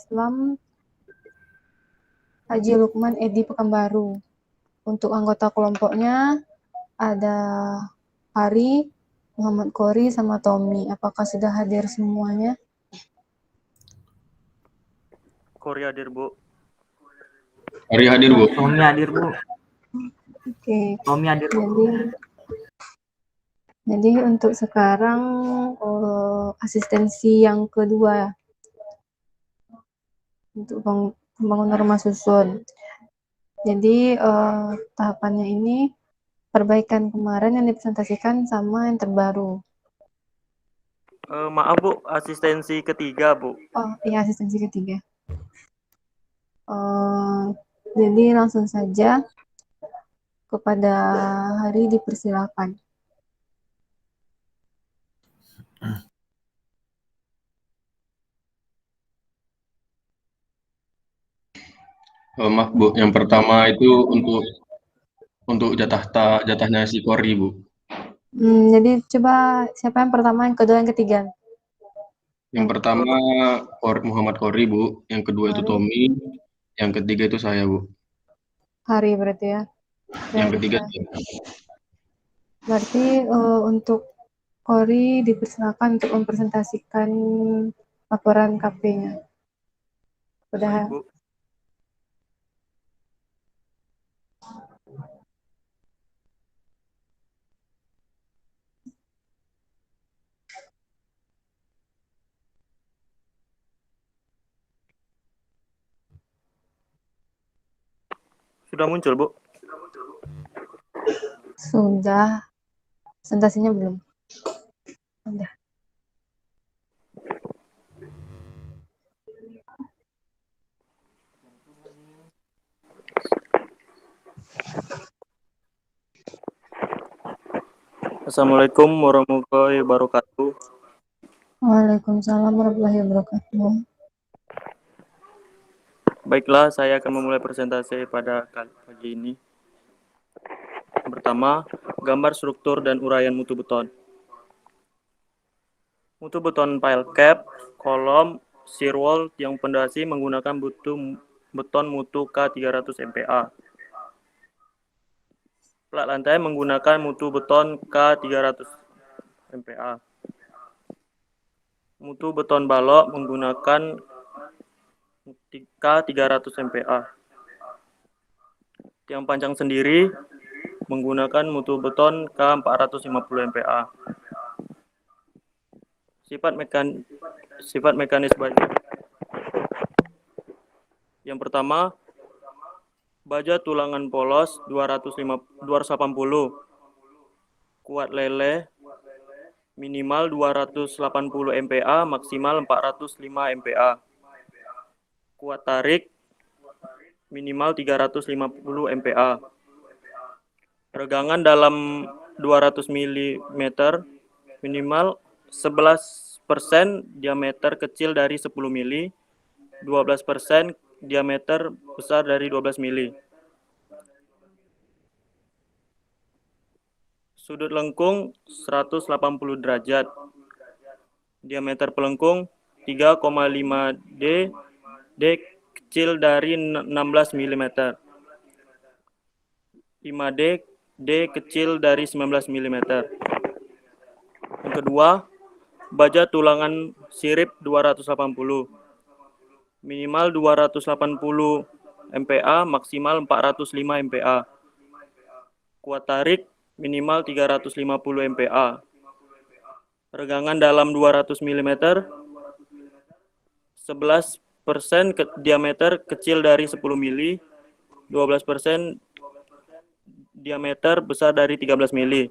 Islam Haji Lukman Edi Pekanbaru. Untuk anggota kelompoknya ada Hari, Muhammad Kori, sama Tommy. Apakah sudah hadir semuanya? Kori hadir, Bu. Hari hadir, Bu. Tommy hadir, Bu. Oke. Tommy hadir, Bu. Jadi untuk sekarang asistensi yang kedua untuk pembangunan rumah susun. Jadi tahapannya ini perbaikan kemarin yang dipresentasikan sama yang terbaru. Maaf, Bu, asistensi ketiga, Bu. Oh iya, asistensi ketiga. Jadi langsung saja kepada Hari dipersilakan. Maaf, Bu. Yang pertama itu untuk jatahnya si Kori, Bu. Jadi coba siapa yang pertama, yang kedua, yang ketiga? Yang pertama Muhammad Kori, Bu. Yang kedua itu Tommy. Yang ketiga itu saya, Bu. Hari berarti ya. Yang ketiga. Berarti untuk Kori dipersilakan untuk mempresentasikan laporan KP-nya. Baik, Bu. Sudah muncul, Bu? Sudah. Presentasinya belum? Sudah. Assalamualaikum warahmatullahi wabarakatuh. Waalaikumsalam warahmatullahi wabarakatuh. Baiklah, saya akan memulai presentasi pada pagi ini. Yang pertama, gambar struktur dan uraian mutu beton. Mutu beton pile cap, kolom, shear wall, tiang pondasi menggunakan beton mutu K300 MPa. Plat lantai menggunakan mutu beton K300 MPa. Mutu beton balok menggunakan K300 MPa. Tiang panjang sendiri menggunakan mutu beton K450 MPa. Sifat mekanis baja. Yang pertama, baja tulangan polos 280, kuat leleh minimal 280 MPa, maksimal 405 MPa. Kuat tarik minimal 350 MPa. Regangan dalam 200 mm minimal 11% diameter kecil dari 10 mm, 12% diameter besar dari 12 mm. Sudut lengkung 180 derajat. Diameter pelengkung 3,5 D, D kecil dari 16 mm. 5D, D kecil dari 19 mm. Yang kedua, baja tulangan sirip 280. Minimal 280 MPa, maksimal 405 MPa. Kuat tarik minimal 350 MPa. Regangan dalam 200 mm, 11% diameter kecil dari 10 mm, 12% diameter besar dari 13 mm.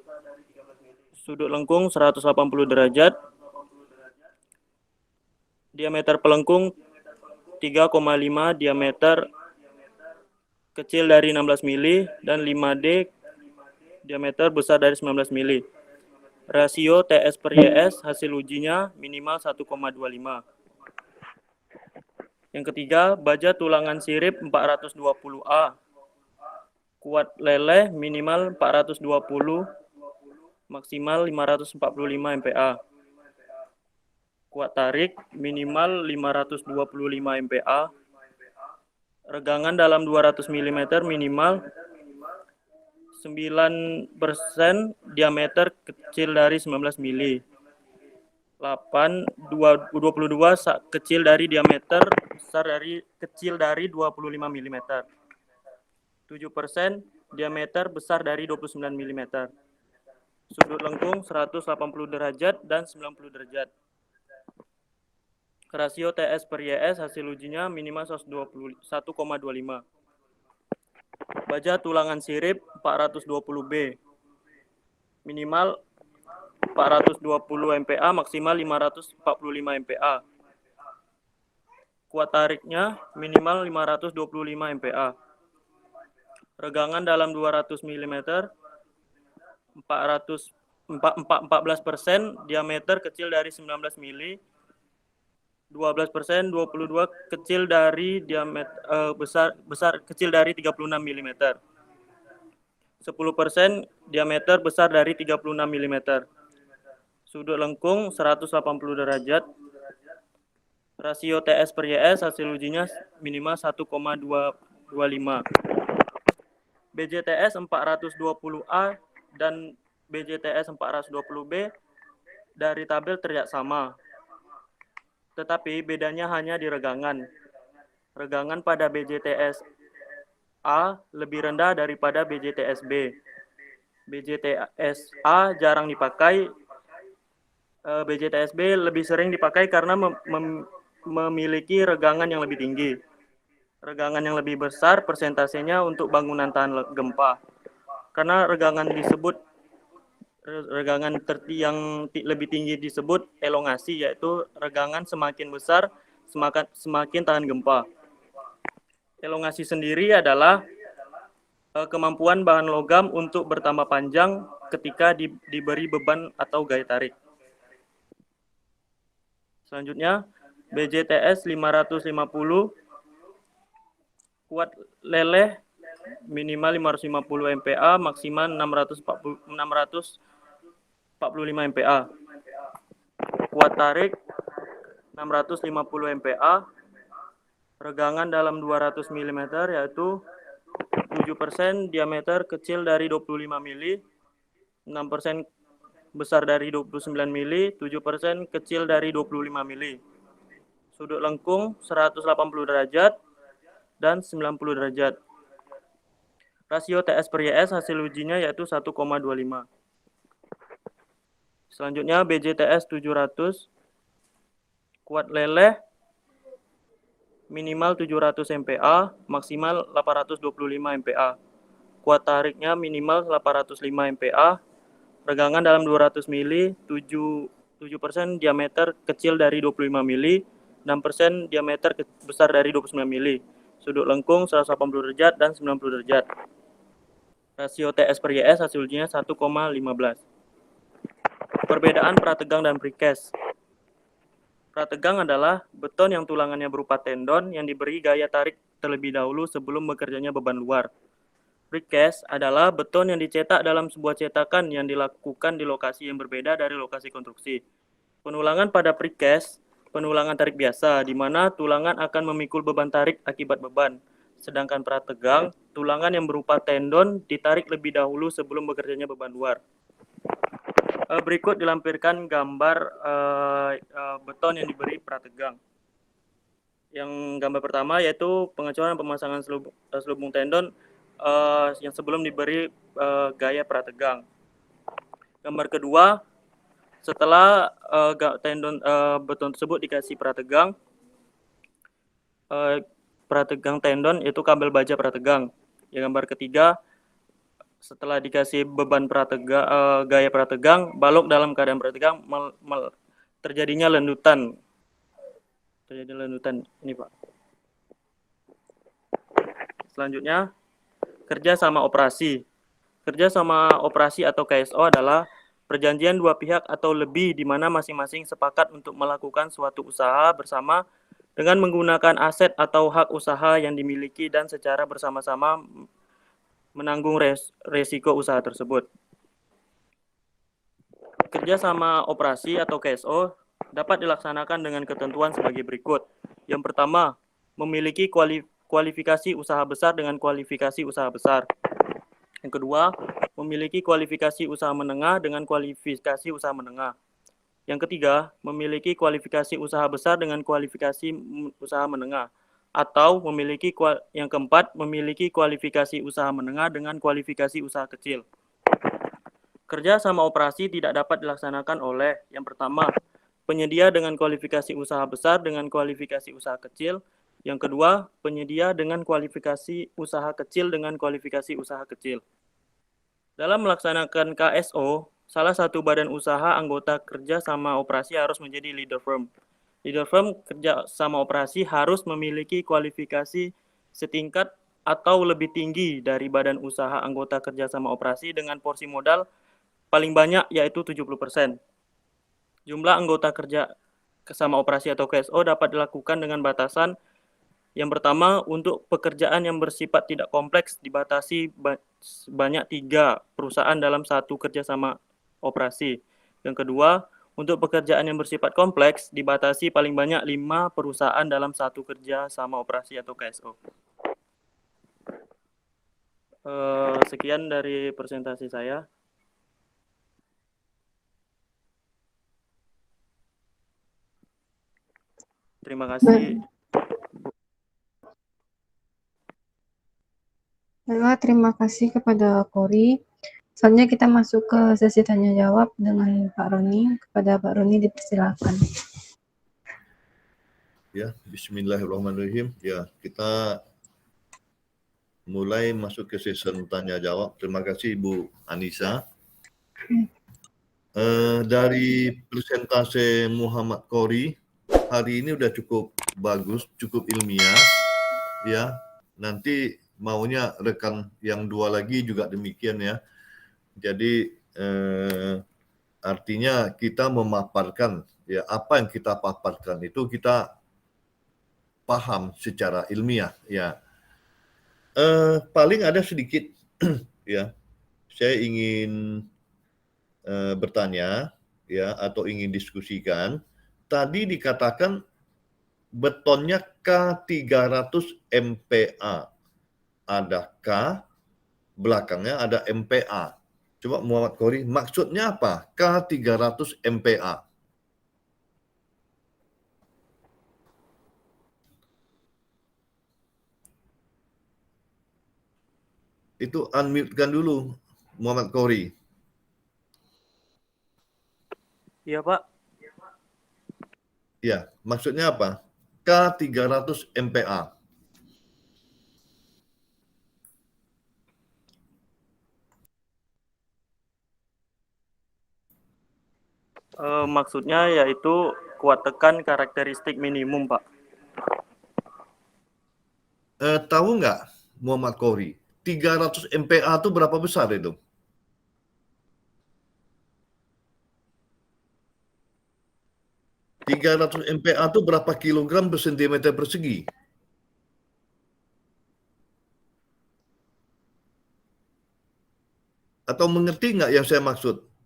Sudut lengkung 180 derajat. Diameter pelengkung 3,5, diameter kecil dari 16 mm, dan 5D diameter besar dari 19 mm. Rasio TS per YS hasil ujinya minimal 1,25. Yang ketiga, baja tulangan sirip 420A. Kuat leleh minimal 420, maksimal 545 MPa. kuat tarik minimal 525 MPa, regangan dalam 200 mm minimal 9% diameter kecil dari 19 mili. 22 kecil dari diameter kecil dari 25 mm. 7% diameter besar dari 29 mm. Sudut lengkung 180 derajat dan 90 derajat. Rasio TS per YS hasil ujinya minimal 1,25. Baja tulangan sirip 420B. Minimal 420 MPa, maksimal 545 MPa. Kuat tariknya minimal 525 MPa. Regangan dalam 200 mm 14% diameter kecil dari 19 mili. 12% 22 kecil dari diameter besar kecil dari 36 mm. 10% diameter besar dari 36 mm. Sudut lengkung 180 derajat. Rasio TS per YS hasil ujinya minimal 1,25. BJTS 420A dan BJTS 420B dari tabel terlihat sama. Tetapi bedanya hanya di regangan. Regangan pada BJTS A lebih rendah daripada BJTS B. BJTS A jarang dipakai, BJTS B lebih sering dipakai karena memiliki regangan yang lebih tinggi. Regangan yang lebih besar persentasenya untuk bangunan tahan gempa. Karena regangan yang lebih tinggi disebut elongasi, yaitu regangan semakin besar semakin tahan gempa. Elongasi sendiri adalah kemampuan bahan logam untuk bertambah panjang ketika diberi beban atau gaya tarik. Selanjutnya, BJTS 550 kuat leleh minimal 550 MPa, maksimal 645 MPa. Kuat tarik 650 MPa. Regangan dalam 200 mm yaitu 7% diameter kecil dari 25 mili, 6% besar dari 29 mili, 7% kecil dari 25 mili. Sudut lengkung 180 derajat dan 90 derajat. Rasio TS per YS hasil ujinya yaitu 1,25. Selanjutnya BJTS 700 kuat leleh minimal 700 MPa, maksimal 825 MPa. Kuat tariknya minimal 805 MPa. Regangan dalam 200 mili, 7% diameter kecil dari 25 mili, 6% diameter besar dari 29 mili. Sudut lengkung 180 derajat dan 90 derajat. Rasio TS per YS hasil ujinya 1,15. Perbedaan prategang dan precast. Prategang adalah beton yang tulangannya berupa tendon yang diberi gaya tarik terlebih dahulu sebelum bekerjanya beban luar. Precast adalah beton yang dicetak dalam sebuah cetakan yang dilakukan di lokasi yang berbeda dari lokasi konstruksi. Penulangan pada precast, penulangan tarik biasa, di mana tulangan akan memikul beban tarik akibat beban. Sedangkan prategang, tulangan yang berupa tendon ditarik lebih dahulu sebelum bekerjanya beban luar. Berikut dilampirkan gambar beton yang diberi prategang. Yang gambar pertama yaitu pengecoran dan pemasangan selubung tendon yang sebelum diberi gaya prategang. Gambar kedua, setelah beton tersebut dikasih prategang tendon itu kabel baja prategang. Yang gambar ketiga, setelah dikasih beban gaya prategang, balok dalam keadaan prategang terjadinya lendutan. Terjadi lendutan ini, Pak. Selanjutnya, kerja sama operasi. Kerja sama operasi atau KSO adalah perjanjian dua pihak atau lebih di mana masing-masing sepakat untuk melakukan suatu usaha bersama dengan menggunakan aset atau hak usaha yang dimiliki dan secara bersama-sama menanggung resiko usaha tersebut. Kerja sama operasi atau KSO dapat dilaksanakan dengan ketentuan sebagai berikut. Yang pertama, memiliki kualifikasi usaha besar dengan kualifikasi usaha besar. Yang kedua, memiliki kualifikasi usaha menengah dengan kualifikasi usaha menengah. Yang ketiga, memiliki kualifikasi usaha besar dengan kualifikasi usaha menengah. Atau yang keempat, memiliki kualifikasi usaha menengah dengan kualifikasi usaha kecil. Kerja sama operasi tidak dapat dilaksanakan oleh yang pertama, penyedia dengan kualifikasi usaha besar dengan kualifikasi usaha kecil. Yang kedua, penyedia dengan kualifikasi usaha kecil dengan kualifikasi usaha kecil. Dalam melaksanakan KSO, salah satu badan usaha anggota kerja sama operasi harus menjadi leader firm. Leader firm kerja sama operasi harus memiliki kualifikasi setingkat atau lebih tinggi dari badan usaha anggota kerja sama operasi dengan porsi modal paling banyak yaitu 70%. Jumlah anggota kerja sama operasi atau KSO dapat dilakukan dengan batasan yang pertama, untuk pekerjaan yang bersifat tidak kompleks dibatasi sebanyak 3 perusahaan dalam satu kerjasama operasi. Yang kedua, untuk pekerjaan yang bersifat kompleks dibatasi paling banyak 5 perusahaan dalam satu kerjasama operasi atau KSO. Sekian dari presentasi saya. Terima kasih. Baiklah, terima kasih kepada Kori. Selanjutnya kita masuk ke sesi tanya jawab dengan Pak Roni. Kepada Pak Roni dipersilakan. Ya, bismillahirrahmanirrahim. Ya, kita mulai masuk ke sesi tanya jawab. Terima kasih Ibu Anissa. Dari presentasi Muhammad Kori hari ini udah cukup bagus, cukup ilmiah. Ya, nanti maunya rekan yang 2 lagi juga demikian ya. Jadi artinya kita memaparkan ya apa yang kita paparkan itu kita paham secara ilmiah ya. Paling ada sedikit ya. Saya ingin bertanya ya atau ingin diskusikan. Tadi dikatakan betonnya K300 MPa. Ada K, belakangnya ada MPa. Coba Muhammad Kori, maksudnya apa? K300 MPa. Itu unmute-kan dulu, Muhammad Kori. Iya, Pak. Ya, maksudnya apa? K300 MPa. Maksudnya yaitu kuat tekan karakteristik minimum, Pak. Tahu nggak Muhammad Kori, 300 MPa itu berapa besar itu? (300 MPa itu berapa kilogram per sentimeter persegi? Atau mengerti nggak yang saya maksud?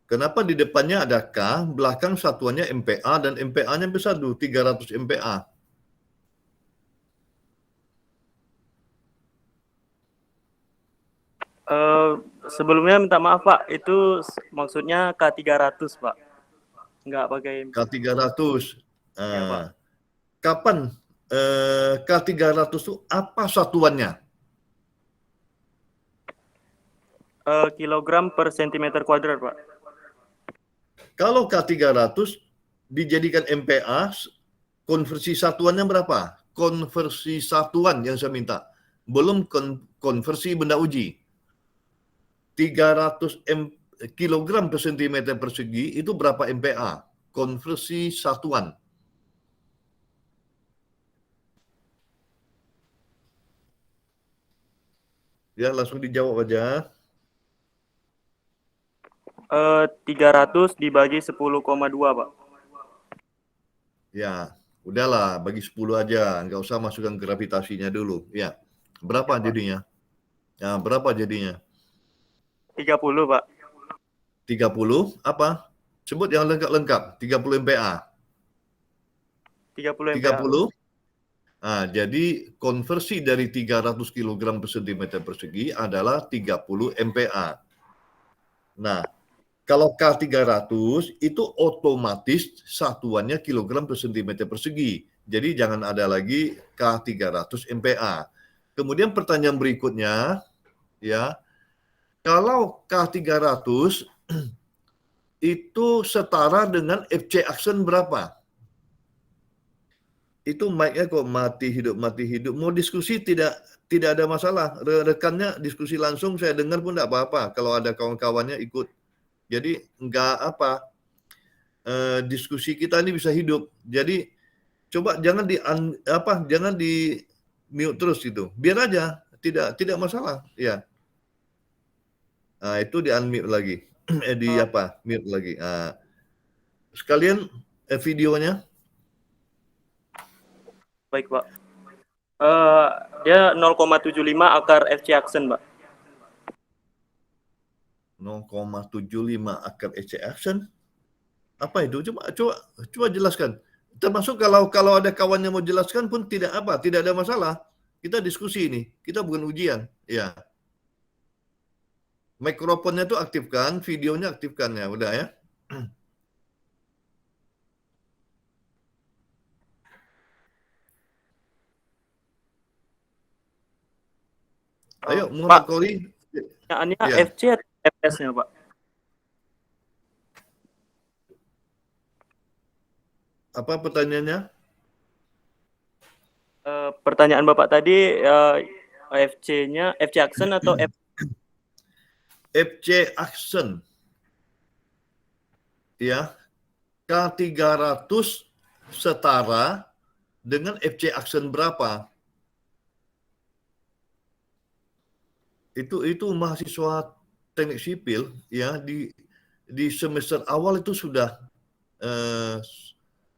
Kenapa di depannya ada K, belakang satuannya MPa, dan MPa-nya besar tuh, 300 MPa. Sebelumnya minta maaf, Pak. Itu maksudnya K300, Pak. Nggak pakai K300. Ya, Pak. Kapan K300 itu apa satuannya? Kilogram per sentimeter kuadrat, Pak. Kalau K300 dijadikan MPa, konversi satuannya berapa? Konversi satuan yang saya minta. Belum konversi benda uji. 300 kilogram per sentimeter persegi itu berapa MPa? Konversi satuan. Ya, langsung dijawab aja. 300 dibagi 10,2, Pak. Ya, udahlah, bagi 10 aja. Nggak usah masukkan gravitasinya dulu. Ya, berapa jadinya? Ya, berapa jadinya? 30, Pak. 30 apa? Sebut yang lengkap-lengkap, 30 MPa. 30 MPa. 30. Nah, jadi konversi dari 300 kg per cm persegi adalah 30 MPa. Nah, kalau K300 itu otomatis satuannya kilogram per cm persegi. Jadi jangan ada lagi K300 MPa. Kemudian pertanyaan berikutnya, ya, kalau K300 itu setara dengan FC aksen berapa? Itu mic-nya kok mati hidup. Mau diskusi tidak ada masalah. Rekannya diskusi langsung, saya dengar pun tidak apa-apa. Kalau ada kawan-kawannya ikut. Jadi diskusi kita ini bisa hidup. Jadi coba jangan di mute terus itu. Biar aja, tidak masalah. Ya. Nah, itu di unmute lagi. Mute lagi. Nah, sekalian videonya. Baik, Pak. Dia 0,75 akar FC aksen, Pak. 0,75 akar FC aksen. Apa itu? Coba jelaskan. Termasuk kalau ada kawannya mau jelaskan pun tidak ada masalah. Kita diskusi ini. Kita bukan ujian. Ya. Mikrofonnya itu aktifkan, videonya aktifkan ya, udah ya. Ayo, Muhammad Kori. Pertanyaannya Ya. FC atau FS-nya, Pak? Apa pertanyaannya? Pertanyaan Bapak tadi FC-nya FC aksen atau FC aksen. Ya. K300 setara dengan FC aksen berapa? Itu mahasiswa teknik sipil ya di semester awal itu sudah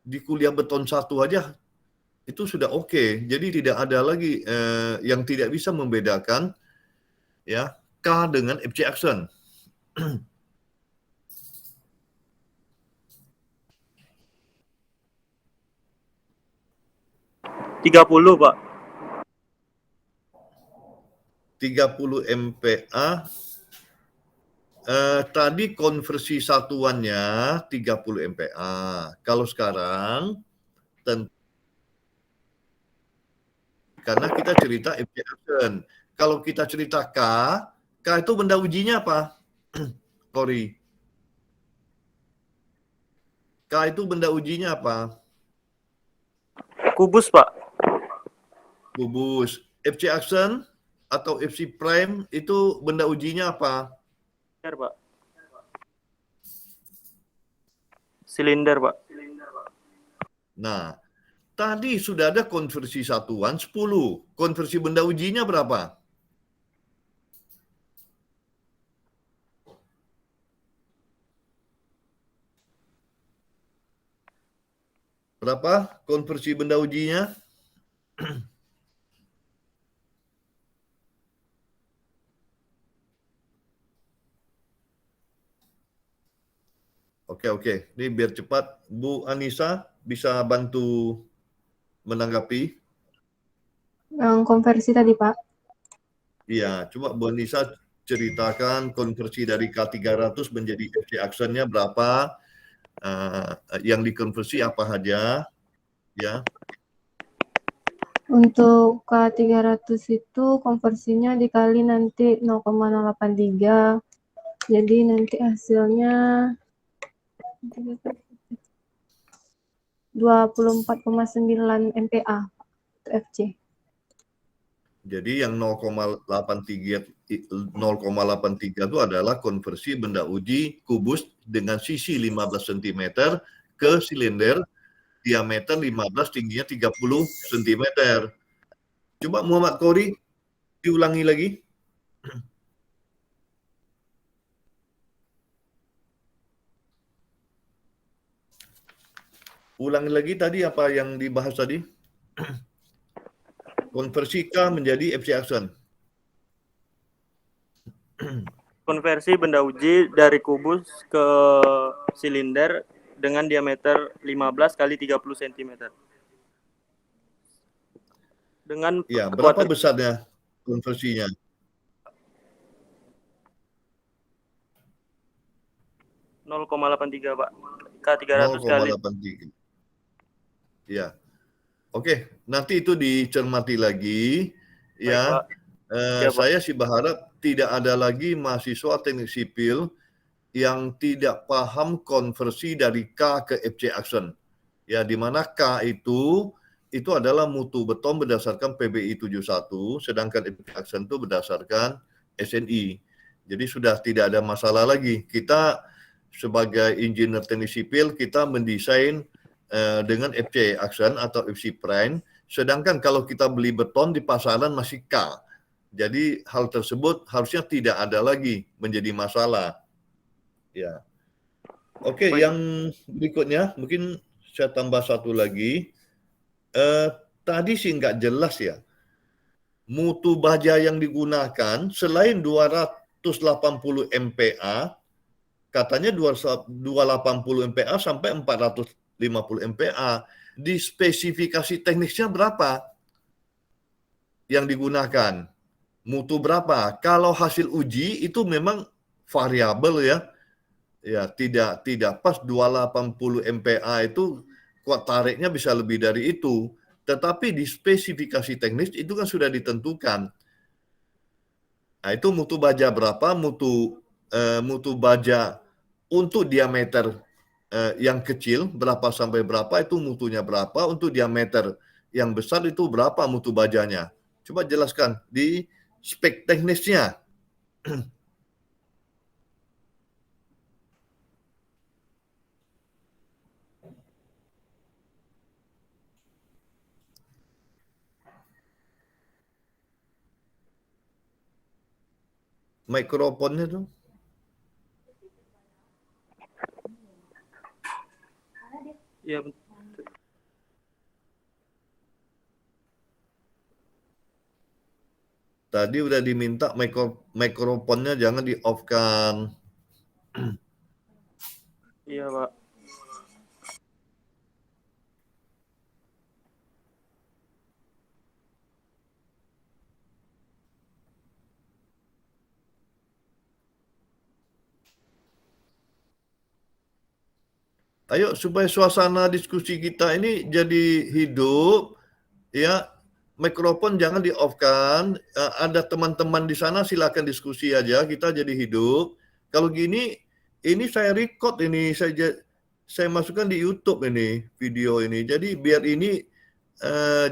di kuliah beton 1 aja itu sudah oke. Jadi tidak ada lagi yang tidak bisa membedakan ya K dengan FC aksen. 30, Pak. 30 MPa. Tadi konversi satuannya 30 MPa. Kalau sekarang karena kita cerita FC aksen. Kalau kita cerita K itu benda ujinya apa? Kori. K itu benda ujinya apa? Kubus, Pak. Kubus. FC aksen atau FC prime itu benda ujinya apa? Silinder, Pak. Silinder, Pak. Nah, tadi sudah ada konversi satuan 10. Konversi benda ujinya berapa? Berapa konversi benda ujinya? Oke. Ini biar cepat. Bu Anissa bisa bantu menanggapi? Yang konversi tadi, Pak. Iya, coba Bu Anissa ceritakan konversi dari K300 menjadi FC aksennya berapa? Yang dikonversi apa saja? Ya. Untuk K300 itu konversinya dikali nanti 0,083. Jadi nanti hasilnya 24,9 MPa untuk FC. Jadi yang 0,83 itu adalah konversi benda uji kubus dengan sisi 15 cm ke silinder diameter 15, tingginya 30 cm. Coba Muhammad Kori diulangi lagi. Ulangi lagi tadi apa yang dibahas tadi? Konversi K menjadi FC aksen. Konversi benda uji dari kubus ke silinder dengan diameter 15 kali 30 cm. Dengan Ya, berapa kekuatan besarnya konversinya? 0,83 Pak. K300 kali. 0,83. Ya. Oke, nanti itu dicermati lagi. Baik, Ya, Pak. Ya, Pak. saya sih berharap tidak ada lagi mahasiswa teknik sipil yang tidak paham konversi dari K ke FC Action. Ya, di mana K itu adalah mutu beton berdasarkan PBI 71, sedangkan FC Action itu berdasarkan SNI. Jadi sudah tidak ada masalah lagi. Kita sebagai engineer teknik sipil, kita mendesain dengan FC Action atau FC Prime, sedangkan kalau kita beli beton di pasaran masih K. Jadi hal tersebut harusnya tidak ada lagi menjadi masalah. Ya. Oke, Baik. yang berikutnya mungkin saya tambah satu lagi. Tadi sih nggak jelas ya. Mutu baja yang digunakan selain 280 MPa, katanya 280 MPa sampai 450 MPa. Di spesifikasi teknisnya berapa yang digunakan? Mutu berapa? Kalau hasil uji itu memang variabel ya. Ya, tidak pas 280 MPa itu kuat tariknya bisa lebih dari itu. Tetapi di spesifikasi teknis itu kan sudah ditentukan. Nah, itu mutu baja berapa, mutu baja untuk diameter yang kecil berapa sampai berapa itu mutunya berapa, untuk diameter yang besar itu berapa mutu bajanya. Coba jelaskan di spek teknisnya. Mikrofonnya tuh. Ya, Tadi udah diminta mikrofonnya jangan di off kan. iya, Pak. Ayo supaya suasana diskusi kita ini jadi hidup, ya. Mikrofon jangan di off kan. Ada teman-teman di sana silakan diskusi aja, kita jadi hidup. Kalau gini, ini saya record ini, saya masukkan di YouTube ini video ini. Jadi biar ini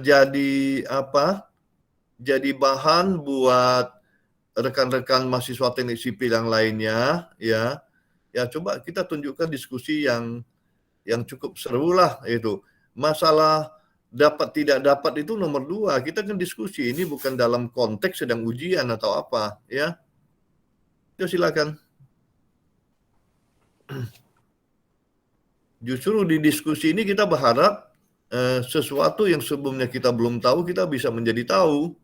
jadi apa? Jadi bahan buat rekan-rekan mahasiswa teknik sipil yang lainnya, ya. Ya coba kita tunjukkan diskusi yang cukup seru lah itu. Masalah dapat tidak dapat itu nomor 2. Kita kan diskusi, ini bukan dalam konteks sedang ujian atau apa, ya. Ya silakan. Justru di diskusi ini kita berharap sesuatu yang sebelumnya kita belum tahu, kita bisa menjadi tahu.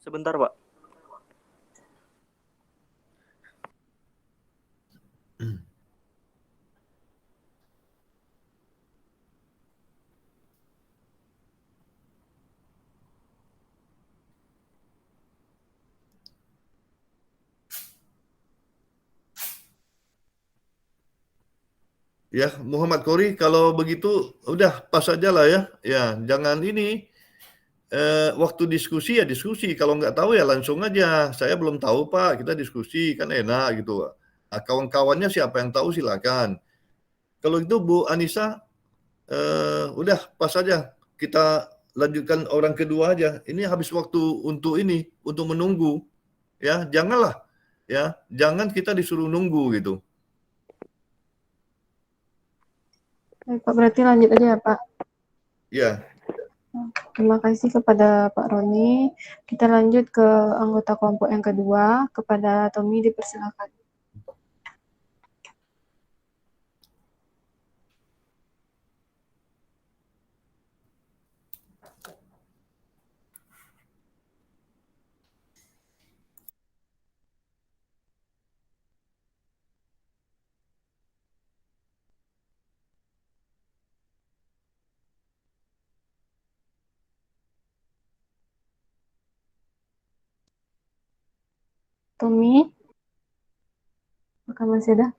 Sebentar, Pak. Ya, Muhammad Kori, kalau begitu udah pas aja lah ya. Ya, jangan ini waktu diskusi ya diskusi. Kalau nggak tahu ya langsung aja. Saya belum tahu Pak, kita diskusi kan enak gitu. Nah, kawan-kawannya siapa yang tahu silakan. Kalau itu Bu Anissa, udah pas aja. Kita lanjutkan orang kedua aja. Ini habis waktu untuk ini, untuk menunggu. Ya, janganlah. Ya, jangan kita disuruh nunggu gitu. Baik, Pak, berarti lanjut aja ya, Pak. Ya. Terima kasih kepada Pak Roni. Kita lanjut ke anggota kelompok yang kedua. Kepada Tommy dipersilakan. Tommy, apakah masih ada?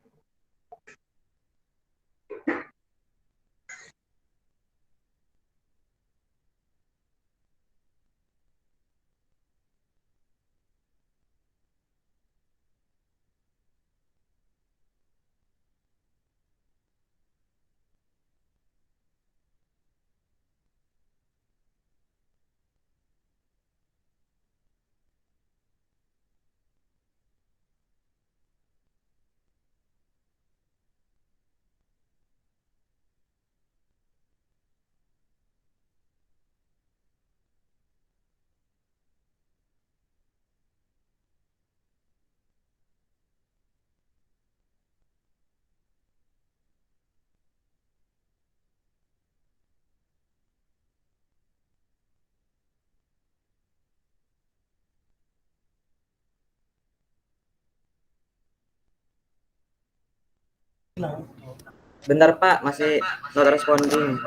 Bentar Pak, masih not responding.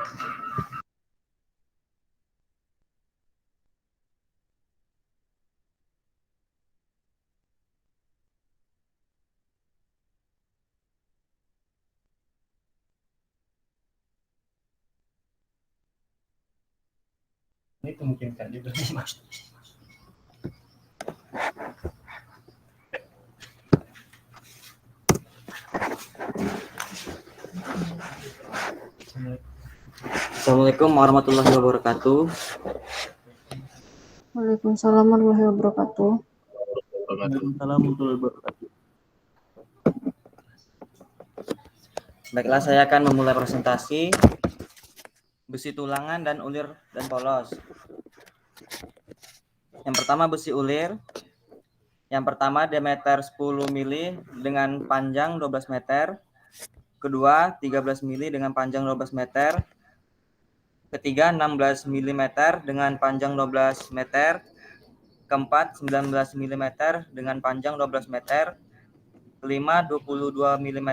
Ini memungkinkan juga. Assalamualaikum warahmatullahi wabarakatuh. Waalaikumsalam warahmatullahi wabarakatuh. Assalamualaikum warahmatullahi wabarakatuh. Baiklah, saya akan memulai presentasi besi tulangan dan ulir dan polos. Yang pertama besi ulir. Yang pertama diameter 10 mili dengan panjang 12 meter. Kedua 13 mili dengan panjang 12 meter. Ketiga 16 mm dengan panjang 12 meter. Keempat 19 mm dengan panjang 12 meter. Kelima 22 mm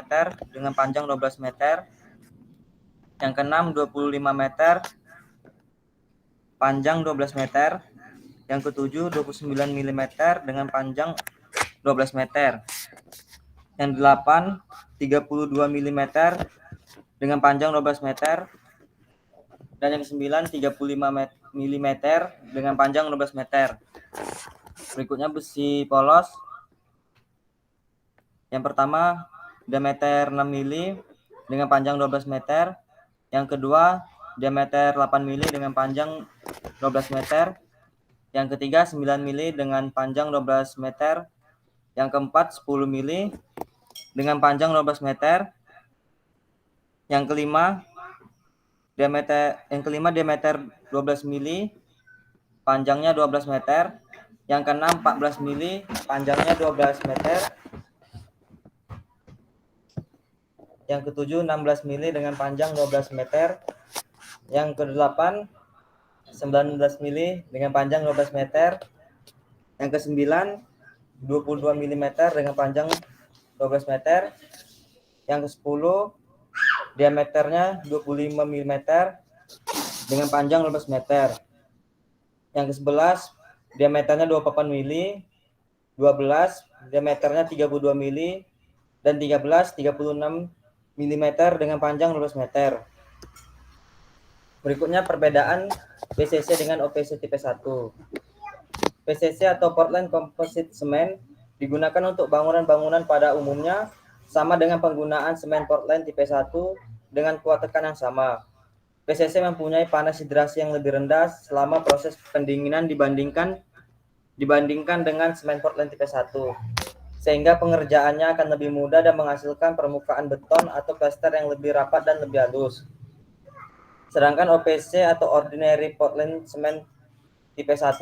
dengan panjang 12 meter. Yang keenam 25 meter panjang 12 meter. Yang ketujuh 29 mm dengan panjang 12 meter. Yang delapan 32 mm dengan panjang 12 meter. Dan yang ke-9 35 mm dengan panjang 12 meter. Berikutnya besi polos. Yang pertama diameter 6 mili dengan panjang 12 meter. Yang kedua diameter 8 mili dengan panjang 12 meter. Yang ketiga 9 mili dengan panjang 12 meter. Yang keempat 10 mili dengan panjang 12 meter. Yang kelima diameter 12 mili, panjangnya 12 meter. Yang keenam 14 mili, panjangnya 12 meter. Yang ketujuh 16 mili dengan panjang 12 meter. Yang kedelapan 19 mili dengan panjang 12 meter. Yang kesembilan 22 mm dengan panjang 12 meter. Yang ke-10 diameternya 25 mm dengan panjang 12 meter. Yang ke-11 diameternya 28 mili, 12 diameternya 32 mili, dan 13 36 mm dengan panjang 12 meter. Berikutnya perbedaan PCC dengan OPC tipe 1. PCC atau Portland Composite Cement digunakan untuk bangunan-bangunan pada umumnya sama dengan penggunaan semen Portland tipe 1 dengan kuat tekan yang sama. PCC mempunyai panas hidrasi yang lebih rendah selama proses pendinginan dibandingkan dengan semen Portland tipe 1. Sehingga pengerjaannya akan lebih mudah dan menghasilkan permukaan beton atau plaster yang lebih rapat dan lebih halus. Sedangkan OPC atau Ordinary Portland Cement tipe 1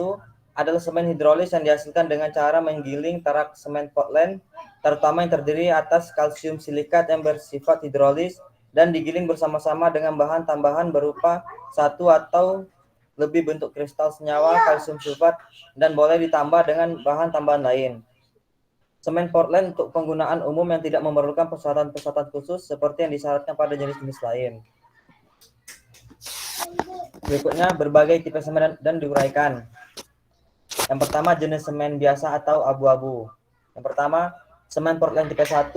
adalah semen hidrolis yang dihasilkan dengan cara menggiling tarak semen Portland, terutama yang terdiri atas kalsium silikat yang bersifat hidrolis dan digiling bersama-sama dengan bahan tambahan berupa satu atau lebih bentuk kristal senyawa kalsium sulfat dan boleh ditambah dengan bahan tambahan lain. Semen Portland untuk penggunaan umum yang tidak memerlukan persyaratan-persyaratan khusus seperti yang disyaratkan pada jenis-jenis lain. Berikutnya berbagai tipe semen dan diuraikan. Yang pertama jenis semen biasa atau abu-abu. Yang pertama, semen Portland tipe 1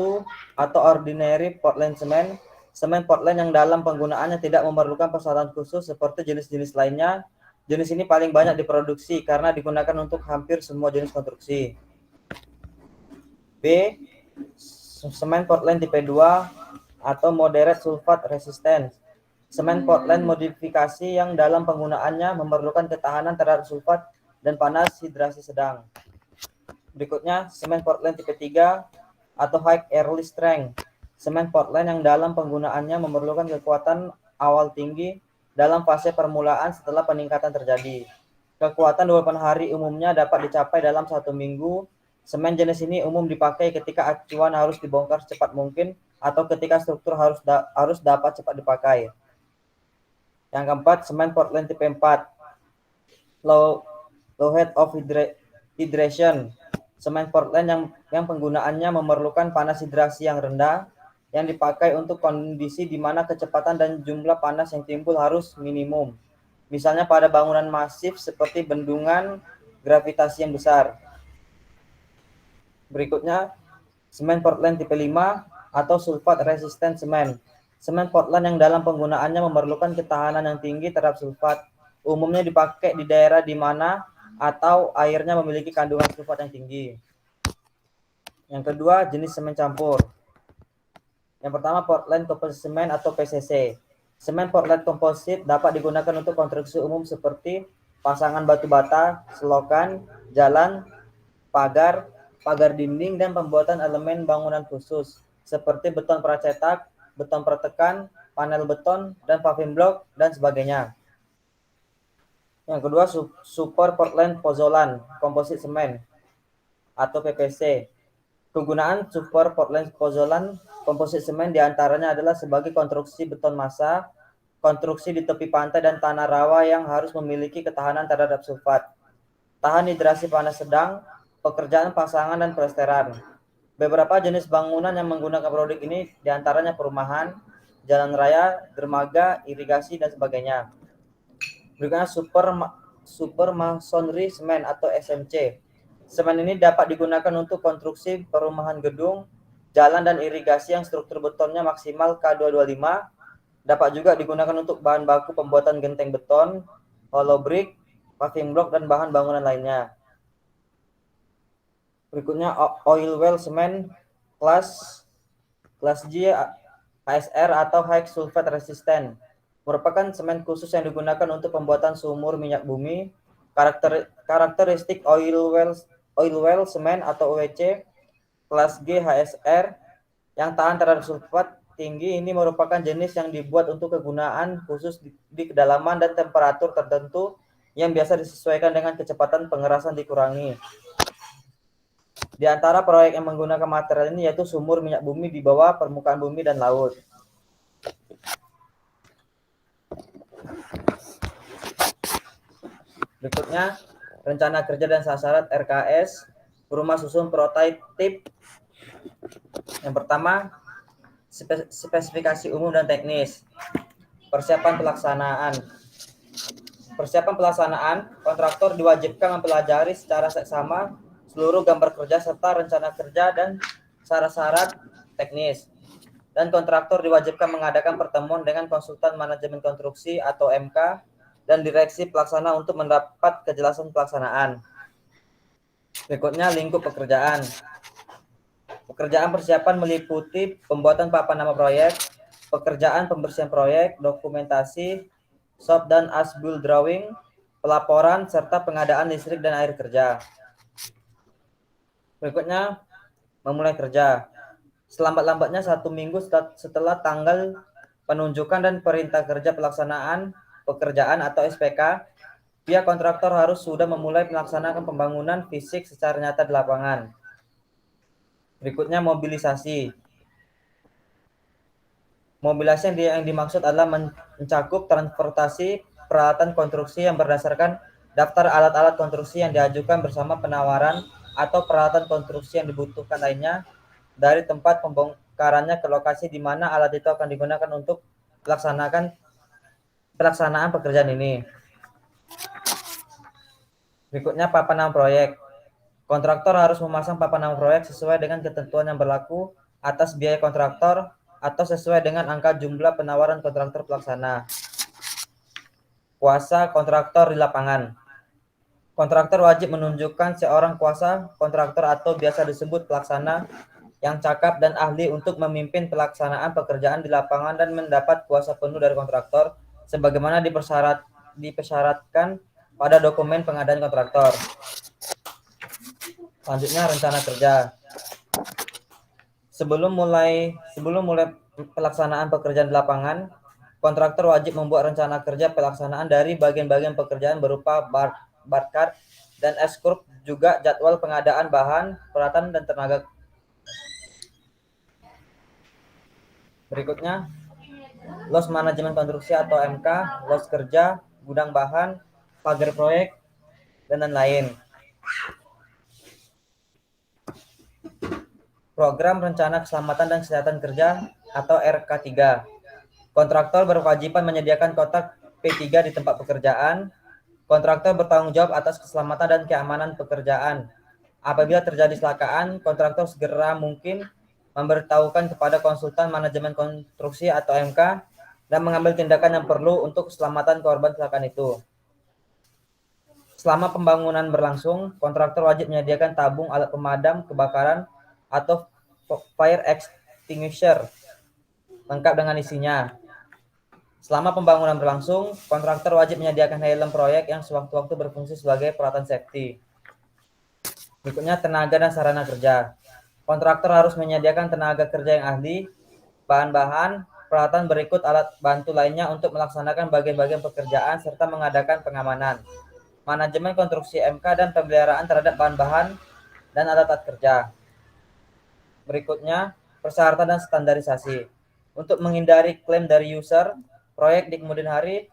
atau ordinary Portland semen. Semen Portland yang dalam penggunaannya tidak memerlukan persyaratan khusus seperti jenis-jenis lainnya. Jenis ini paling banyak diproduksi karena digunakan untuk hampir semua jenis konstruksi. B. Semen Portland tipe 2 atau moderate sulfate resistant. Semen Portland modifikasi yang dalam penggunaannya memerlukan ketahanan terhadap sulfat dan panas hidrasi sedang. Berikutnya, semen Portland tipe 3 atau high early strength. Semen Portland yang dalam penggunaannya memerlukan kekuatan awal tinggi dalam fase permulaan setelah peningkatan terjadi. Kekuatan 28 hari umumnya dapat dicapai dalam 1 minggu. Semen jenis ini umum dipakai ketika acuan harus dibongkar secepat mungkin atau ketika struktur harus dapat cepat dipakai. Yang keempat, semen Portland tipe 4, low head of hydration. Semen Portland yang penggunaannya memerlukan panas hidrasi yang rendah, yang dipakai untuk kondisi di mana kecepatan dan jumlah panas yang timbul harus minimum. Misalnya pada bangunan masif seperti bendungan gravitasi yang besar. Berikutnya, semen Portland tipe 5 atau sulfat resistant semen. Semen Portland yang dalam penggunaannya memerlukan ketahanan yang tinggi terhadap sulfat. Umumnya dipakai di daerah di mana atau airnya memiliki kandungan sulfat yang tinggi. Yang kedua, jenis semen campur. Yang pertama, Portland Composite Cement atau PCC. Semen Portland Composite dapat digunakan untuk konstruksi umum seperti pasangan batu bata, selokan, jalan, pagar dinding, dan pembuatan elemen bangunan khusus seperti beton pracetak, beton pratekan, panel beton, dan paving block, dan sebagainya. Yang kedua, Super Portland Pozzolan Composite Cement atau PPC. Kegunaan Super Portland Pozzolan Composite Cement diantaranya adalah sebagai konstruksi beton massa, konstruksi di tepi pantai dan tanah rawa yang harus memiliki ketahanan terhadap sulfat, tahan hidrasi panas sedang, pekerjaan pasangan dan pelesteran. Beberapa jenis bangunan yang menggunakan produk ini diantaranya perumahan, jalan raya, dermaga, irigasi, dan sebagainya. Berikutnya super masonry semen atau SMC. Semen ini dapat digunakan untuk konstruksi perumahan gedung, jalan, dan irigasi yang struktur betonnya maksimal K225. Dapat juga digunakan untuk bahan baku pembuatan genteng beton, hollow brick, paving block, dan bahan bangunan lainnya. Berikutnya oil well semen kelas G HSR atau high sulfate resistant. Merupakan semen khusus yang digunakan untuk pembuatan sumur minyak bumi. Karakteristik oil well semen atau OWC kelas G HSR yang tahan terhadap sulfat tinggi ini merupakan jenis yang dibuat untuk kegunaan khusus di kedalaman dan temperatur tertentu yang biasa disesuaikan dengan kecepatan pengerasan dikurangi. Di antara proyek yang menggunakan material ini yaitu sumur minyak bumi di bawah permukaan bumi dan laut. Berikutnya, rencana kerja dan sasaran RKS, rumah susun prototip. Yang pertama, spesifikasi umum dan teknis. Persiapan pelaksanaan. Persiapan pelaksanaan, kontraktor diwajibkan mempelajari secara seksama seluruh gambar kerja serta rencana kerja dan syarat-syarat teknis. Dan kontraktor diwajibkan mengadakan pertemuan dengan konsultan manajemen konstruksi atau MK dan direksi pelaksana untuk mendapat kejelasan pelaksanaan. Berikutnya, lingkup pekerjaan. Pekerjaan persiapan meliputi pembuatan papan nama proyek, pekerjaan pembersihan proyek, dokumentasi, shop dan as-built drawing, pelaporan, serta pengadaan listrik dan air kerja. Berikutnya, memulai kerja. Selambat-lambatnya 1 minggu setelah tanggal penunjukan dan perintah kerja pelaksanaan pekerjaan atau SPK, pihak kontraktor harus sudah memulai melaksanakan pembangunan fisik secara nyata di lapangan. Berikutnya, mobilisasi. Mobilisasi yang dimaksud adalah mencakup transportasi peralatan konstruksi yang berdasarkan daftar alat-alat konstruksi yang diajukan bersama penawaran atau peralatan konstruksi yang dibutuhkan lainnya dari tempat pembongkarannya ke lokasi di mana alat itu akan digunakan untuk pelaksanaan pekerjaan ini. Berikutnya, papan nama proyek. Kontraktor harus memasang papan nama proyek sesuai dengan ketentuan yang berlaku atas biaya kontraktor atau sesuai dengan angka jumlah penawaran kontraktor pelaksana. Kuasa kontraktor di lapangan. Kontraktor wajib menunjukkan seorang kuasa kontraktor atau biasa disebut pelaksana yang cakap dan ahli untuk memimpin pelaksanaan pekerjaan di lapangan dan mendapat kuasa penuh dari kontraktor sebagaimana dipersyaratkan pada dokumen pengadaan kontraktor. Selanjutnya rencana kerja. Sebelum mulai pelaksanaan pekerjaan di lapangan, kontraktor wajib membuat rencana kerja pelaksanaan dari bagian-bagian pekerjaan berupa bar chart dan S-curve, juga jadwal pengadaan bahan, peralatan, dan tenaga. Berikutnya, loss manajemen konstruksi atau MK, loss kerja, gudang bahan, pagar proyek, dan lain-lain. Program Rencana Keselamatan dan Kesehatan Kerja atau RK3. Kontraktor berkewajiban menyediakan kotak P3 di tempat pekerjaan. Kontraktor bertanggung jawab atas keselamatan dan keamanan pekerjaan. Apabila terjadi kecelakaan, kontraktor segera mungkin memberitahukan kepada konsultan manajemen konstruksi atau MK dan mengambil tindakan yang perlu untuk keselamatan korban kecelakaan itu. Selama pembangunan berlangsung, kontraktor wajib menyediakan tabung alat pemadam kebakaran atau fire extinguisher lengkap dengan isinya. Selama pembangunan berlangsung, kontraktor wajib menyediakan helm proyek yang sewaktu-waktu berfungsi sebagai peralatan safety. Berikutnya, tenaga dan sarana kerja. Kontraktor harus menyediakan tenaga kerja yang ahli, bahan-bahan, peralatan berikut alat bantu lainnya untuk melaksanakan bagian-bagian pekerjaan serta mengadakan pengamanan, manajemen konstruksi MK, dan pemeliharaan terhadap bahan-bahan dan alat-alat kerja. Berikutnya, persyaratan dan standarisasi. Untuk menghindari klaim dari user proyek di kemudian hari,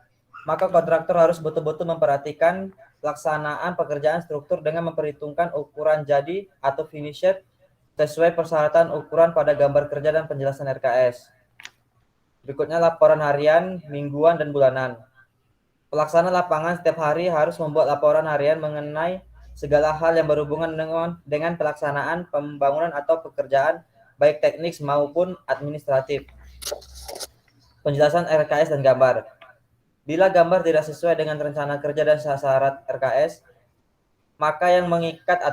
maka kontraktor harus betul-betul memperhatikan pelaksanaan pekerjaan struktur dengan memperhitungkan ukuran jadi atau finished sesuai persyaratan ukuran pada gambar kerja dan penjelasan RKS. Berikutnya, laporan harian, mingguan, dan bulanan. Pelaksana lapangan setiap hari harus membuat laporan harian mengenai segala hal yang berhubungan dengan pelaksanaan pembangunan atau pekerjaan, baik teknis maupun administratif. Penjelasan RKS dan gambar. Bila gambar tidak sesuai dengan rencana kerja dan syarat RKS, maka yang mengikat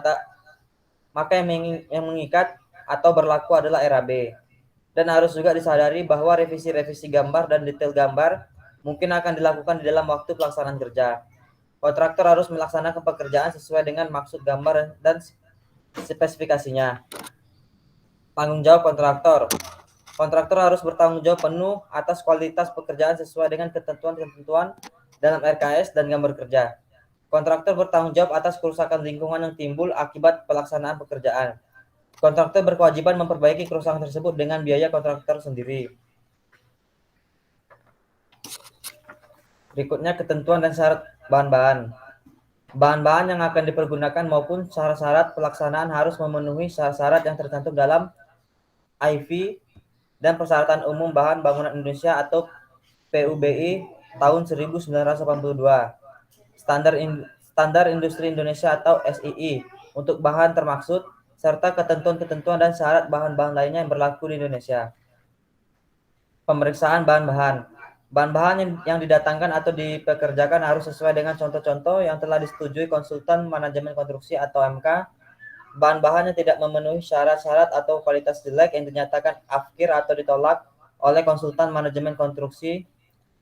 atau berlaku adalah RAB. Dan harus juga disadari bahwa revisi-revisi gambar dan detail gambar mungkin akan dilakukan di dalam waktu pelaksanaan kerja. Kontraktor harus melaksanakan pekerjaan sesuai dengan maksud gambar dan spesifikasinya. Tanggung jawab kontraktor. Kontraktor harus bertanggung jawab penuh atas kualitas pekerjaan sesuai dengan ketentuan-ketentuan dalam RKS dan gambar kerja. Kontraktor bertanggung jawab atas kerusakan lingkungan yang timbul akibat pelaksanaan pekerjaan. Kontraktor berkewajiban memperbaiki kerusakan tersebut dengan biaya kontraktor sendiri. Berikutnya, ketentuan dan syarat bahan-bahan. Bahan-bahan yang akan dipergunakan maupun syarat-syarat pelaksanaan harus memenuhi syarat-syarat yang tercantum dalam IV dan Persyaratan Umum Bahan Bangunan Indonesia atau PUBI tahun 1982, Standar Industri Indonesia atau SII untuk bahan termaksud, serta ketentuan-ketentuan dan syarat bahan-bahan lainnya yang berlaku di Indonesia. Pemeriksaan bahan-bahan. Bahan-bahan yang didatangkan atau dipekerjakan harus sesuai dengan contoh-contoh yang telah disetujui konsultan manajemen konstruksi atau MK. Bahan-bahan yang tidak memenuhi syarat-syarat atau kualitas jelek yang dinyatakan afkir atau ditolak oleh konsultan manajemen konstruksi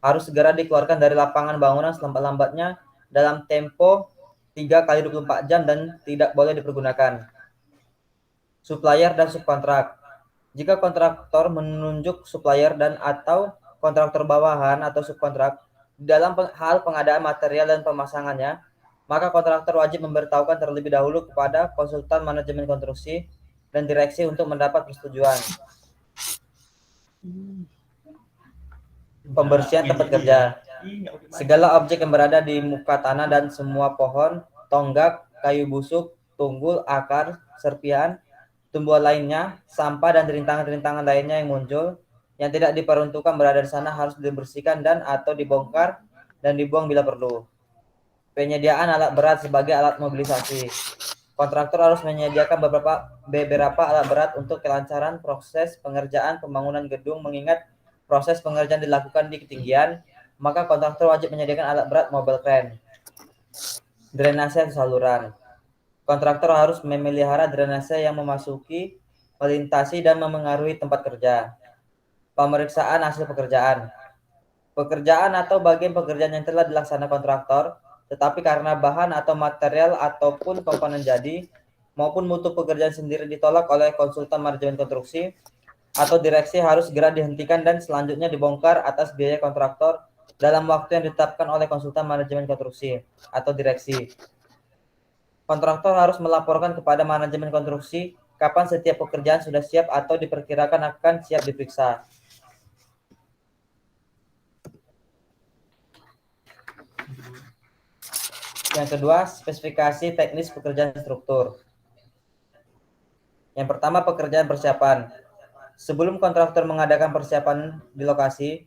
harus segera dikeluarkan dari lapangan bangunan selambat-lambatnya dalam tempo 3x24 jam dan tidak boleh dipergunakan. Supplier dan subkontrak. Jika kontraktor menunjuk supplier dan atau kontraktor bawahan atau subkontrak dalam hal pengadaan material dan pemasangannya, maka kontraktor wajib memberitahukan terlebih dahulu kepada konsultan manajemen konstruksi dan direksi untuk mendapat persetujuan. Pembersihan tempat kerja. Segala objek yang berada di muka tanah dan semua pohon, tonggak, kayu busuk, tunggul, akar, serpihan, tumbuhan lainnya, sampah dan rintangan-rintangan lainnya yang muncul yang tidak diperuntukkan berada di sana harus dibersihkan dan atau dibongkar dan dibuang bila perlu. Penyediaan alat berat sebagai alat mobilisasi. Kontraktor harus menyediakan beberapa alat berat untuk kelancaran proses pengerjaan pembangunan gedung. Mengingat proses pengerjaan dilakukan di ketinggian, maka kontraktor wajib menyediakan alat berat mobile crane. Drainase saluran. Kontraktor harus memelihara drainase yang memasuki, melintasi, dan memengaruhi tempat kerja. Pemeriksaan hasil pekerjaan. Pekerjaan atau bagian pekerjaan yang telah dilaksanakan kontraktor, tetapi karena bahan atau material ataupun komponen jadi maupun mutu pekerjaan sendiri ditolak oleh konsultan manajemen konstruksi atau direksi, harus segera dihentikan dan selanjutnya dibongkar atas biaya kontraktor dalam waktu yang ditetapkan oleh konsultan manajemen konstruksi atau direksi. Kontraktor harus melaporkan kepada manajemen konstruksi kapan setiap pekerjaan sudah siap atau diperkirakan akan siap diperiksa. Yang kedua, spesifikasi teknis pekerjaan struktur. Yang pertama, pekerjaan persiapan. Sebelum kontraktor mengadakan persiapan di lokasi,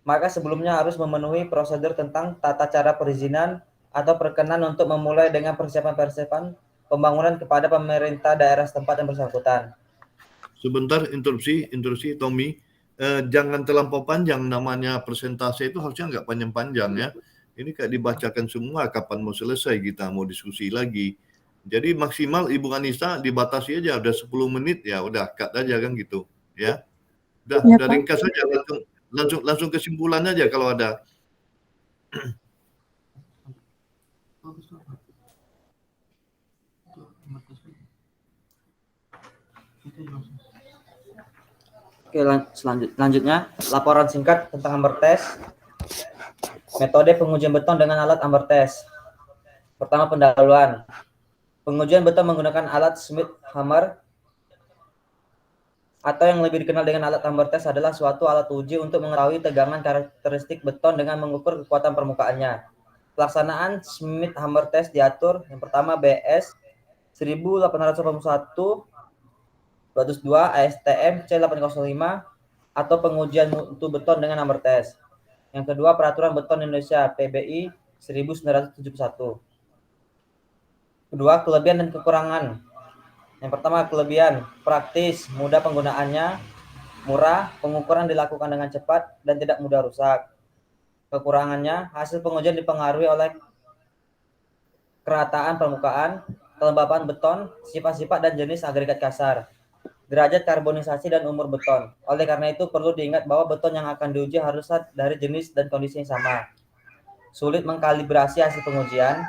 maka sebelumnya harus memenuhi prosedur tentang tata cara perizinan atau perkenan untuk memulai dengan persiapan-persiapan pembangunan kepada pemerintah daerah setempat yang bersangkutan. Sebentar, interupsi Tommy. Jangan terlampau panjang, namanya presentasi itu harusnya nggak panjang-panjang ya. Ini kayak dibacakan semua, kapan mau selesai kita mau diskusi lagi. Jadi maksimal Ibu Anissa dibatasi aja, udah 10 menit ya udah cut aja kan gitu ya. Udah Pak. ringkas aja, langsung kesimpulan aja kalau ada. Oke, selanjutnya laporan singkat tentang hammer test. Metode pengujian beton dengan alat hammer test. Pertama, pendahuluan. Pengujian beton menggunakan alat Smith hammer atau yang lebih dikenal dengan alat hammer test adalah suatu alat uji untuk mengetahui tegangan karakteristik beton dengan mengukur kekuatan permukaannya. Pelaksanaan Smith hammer test diatur yang pertama BS 1881 202 ASTM C805 atau pengujian mutu beton dengan hammer test. Yang kedua, Peraturan Beton Indonesia PBI 1971. Kedua, kelebihan dan kekurangan. Yang pertama, kelebihan, praktis, mudah penggunaannya, murah, pengukuran dilakukan dengan cepat dan tidak mudah rusak. Kekurangannya, hasil pengujian dipengaruhi oleh kerataan permukaan, kelembapan beton, sifat-sifat dan jenis agregat kasar, derajat karbonisasi dan umur beton. Oleh karena itu perlu diingat bahwa beton yang akan diuji harus dari jenis dan kondisi yang sama. Sulit mengkalibrasi hasil pengujian,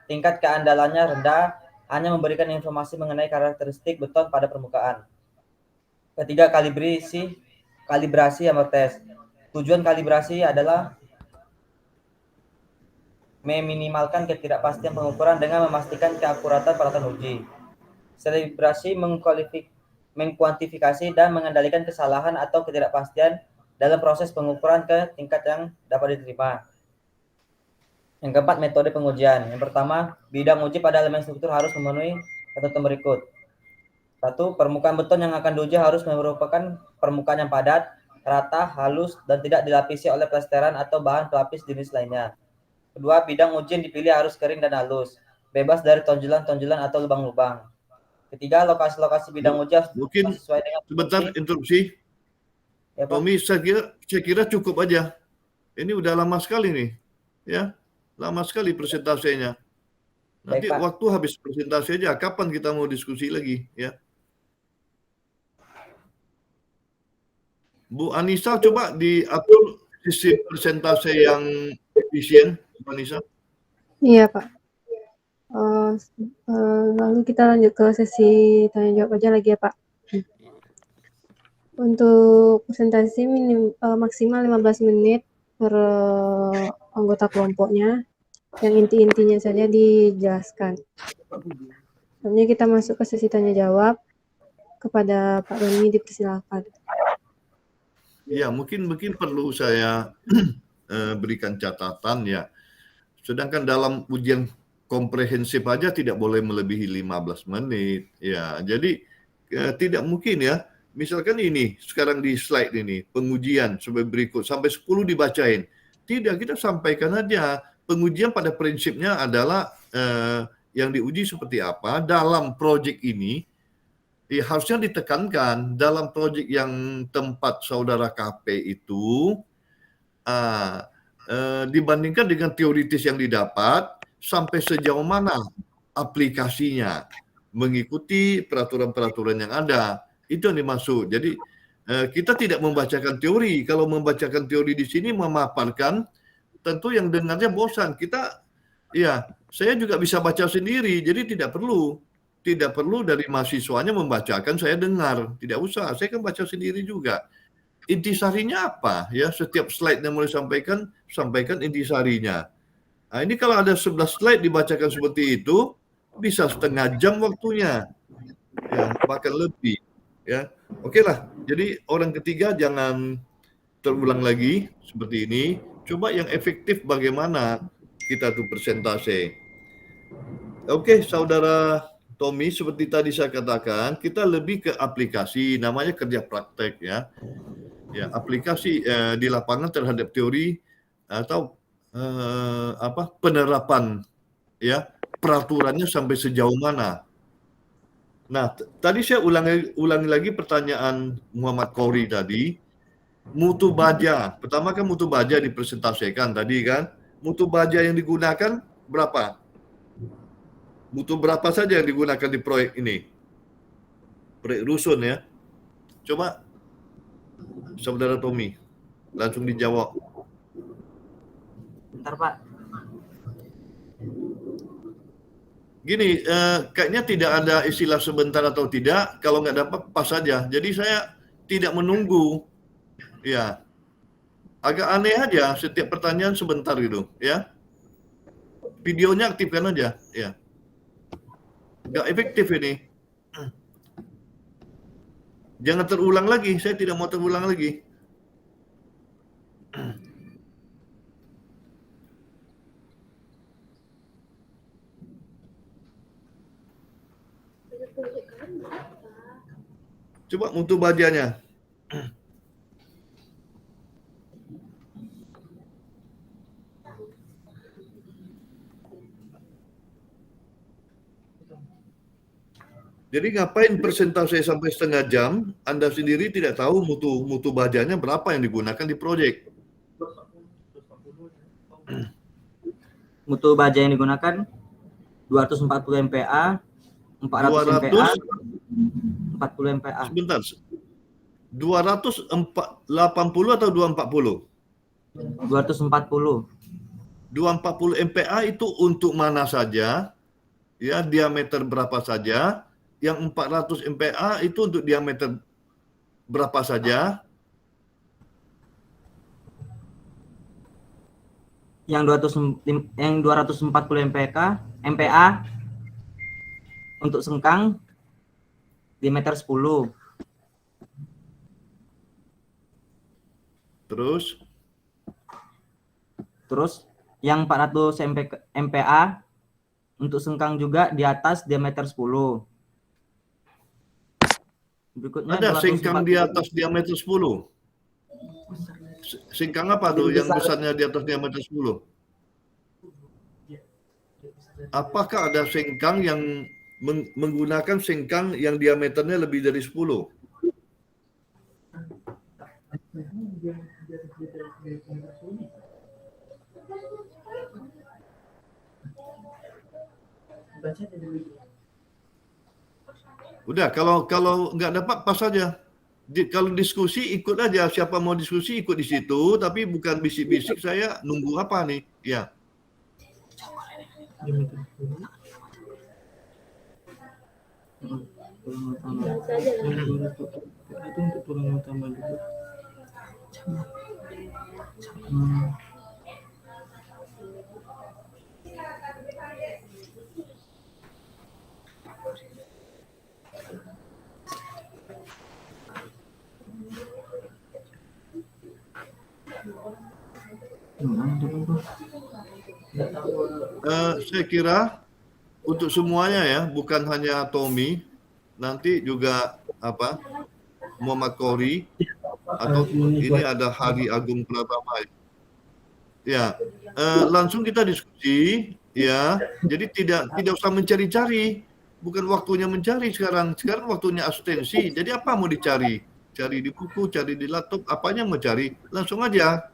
tingkat keandalannya rendah, hanya memberikan informasi mengenai karakteristik beton pada permukaan. Ketiga, kalibrasi hammer test. Tujuan kalibrasi adalah meminimalkan ketidakpastian pengukuran dengan memastikan keakuratan peralatan uji. Kalibrasi mengkuantifikasi dan mengendalikan kesalahan atau ketidakpastian dalam proses pengukuran ke tingkat yang dapat diterima. Yang keempat, metode pengujian. Yang pertama, bidang uji pada elemen struktur harus memenuhi ketentuan berikut. 1. Permukaan beton yang akan diuji harus merupakan permukaan yang padat, rata, halus, dan tidak dilapisi oleh plesteran atau bahan pelapis jenis lainnya. Kedua, bidang uji yang dipilih harus kering dan halus, bebas dari tonjolan-tonjolan atau lubang-lubang. Ketiga, lokasi-lokasi bidang uji harus Mungkin sesuai dengan sebentar interupsi. Ya, Pak. Tommy, saya kira cukup aja. Ini udah lama sekali nih, ya, lama sekali presentasinya. Nanti Baik, Pak. waktu habis presentasi aja. Kapan kita mau diskusi lagi, ya? Bu Anissa, coba diatur sisi presentasi yang efisien, Bu Anissa. Iya, Pak. Lalu kita lanjut ke sesi tanya jawab aja lagi ya, Pak. Untuk presentasi maksimal 15 menit per anggota kelompoknya. Yang inti-intinya saja dijelaskan. Selanjutnya kita masuk ke sesi tanya jawab. Kepada Pak Doni dipersilakan. Ya, mungkin perlu saya berikan catatan ya. Sedangkan dalam ujian komprehensif aja tidak boleh melebihi 15 menit. Ya, jadi tidak mungkin ya. Misalkan ini sekarang di slide ini pengujian sebagai berikut sampai 10 dibacain. Tidak, kita sampaikan aja. Pengujian pada prinsipnya adalah yang diuji seperti apa dalam proyek ini. Harusnya ditekankan dalam proyek yang tempat saudara KP itu dibandingkan dengan teoritis yang didapat, sampai sejauh mana aplikasinya mengikuti peraturan-peraturan yang ada. Itu yang dimaksud. Jadi kita tidak membacakan teori. Kalau membacakan teori di sini memaparkan, tentu yang dengarnya bosan. Saya juga bisa baca sendiri. Jadi tidak perlu dari mahasiswanya membacakan, saya dengar. Tidak usah, saya kan baca sendiri juga. Intisarinya apa? Ya, setiap slide yang mau disampaikan, sampaikan intisarinya. Nah, ini kalau ada 11 slide dibacakan seperti itu, bisa setengah jam waktunya. Ya, bahkan lebih. Ya, oke lah. Jadi orang ketiga jangan terulang lagi seperti ini. Coba yang efektif bagaimana kita tuh persentase. Oke, saudara Tommy, seperti tadi saya katakan, kita lebih ke aplikasi, namanya kerja praktek ya. Ya, aplikasi di lapangan terhadap teori atau penerapan ya, peraturannya sampai sejauh mana. Nah, tadi saya ulangi lagi pertanyaan Muhammad Qouri tadi. Mutu baja, pertama kan mutu baja dipresentasikan tadi kan. Mutu baja yang digunakan berapa? Mutu berapa saja yang digunakan di proyek ini? Proyek rusun ya. Coba saudara Tommy langsung dijawab. Bentar Pak. Gini, kayaknya tidak ada istilah sebentar atau tidak. Kalau nggak dapat, pas saja. Jadi saya tidak menunggu. Ya, agak aneh aja setiap pertanyaan sebentar gitu. Ya, videonya aktifkan aja. Ya, nggak efektif ini. Jangan terulang lagi. Saya tidak mau terulang lagi. Coba mutu bajanya. Jadi ngapain persentase sampai setengah jam? Anda sendiri tidak tahu mutu bajanya berapa yang digunakan di proyek. Mutu baja yang digunakan 240 MPa, 400 MPa, 40 MPa. Sebentar. 280 atau 240? 240. 240 MPa itu untuk mana saja? Ya, diameter berapa saja? Yang 400 MPa itu untuk diameter berapa saja? Yang 240 MPa untuk sengkang diameter 10. Terus yang 400 MPa untuk sengkang juga di atas diameter 10. Berikutnya ada sengkang di atas diameter 10. Sengkang apa tuh yang besarnya di atas diameter 10? Apakah ada sengkang yang menggunakan sengkang yang diameternya lebih dari 10? Udah, kalau nggak dapat pas saja. Kalau diskusi ikut aja, siapa mau diskusi ikut di situ, tapi bukan bisik-bisik saya nunggu apa nih, ya. Saya kira untuk semuanya ya, bukan hanya Tommy, nanti juga Muhammad Qouri atau ini ada Hari Agung Pratama. Ya, langsung kita diskusi Ya, jadi tidak usah mencari-cari. Bukan waktunya mencari sekarang. Sekarang waktunya abstensi. Jadi apa mau dicari? Cari di buku, cari di laptop, apanya mau cari? Langsung aja.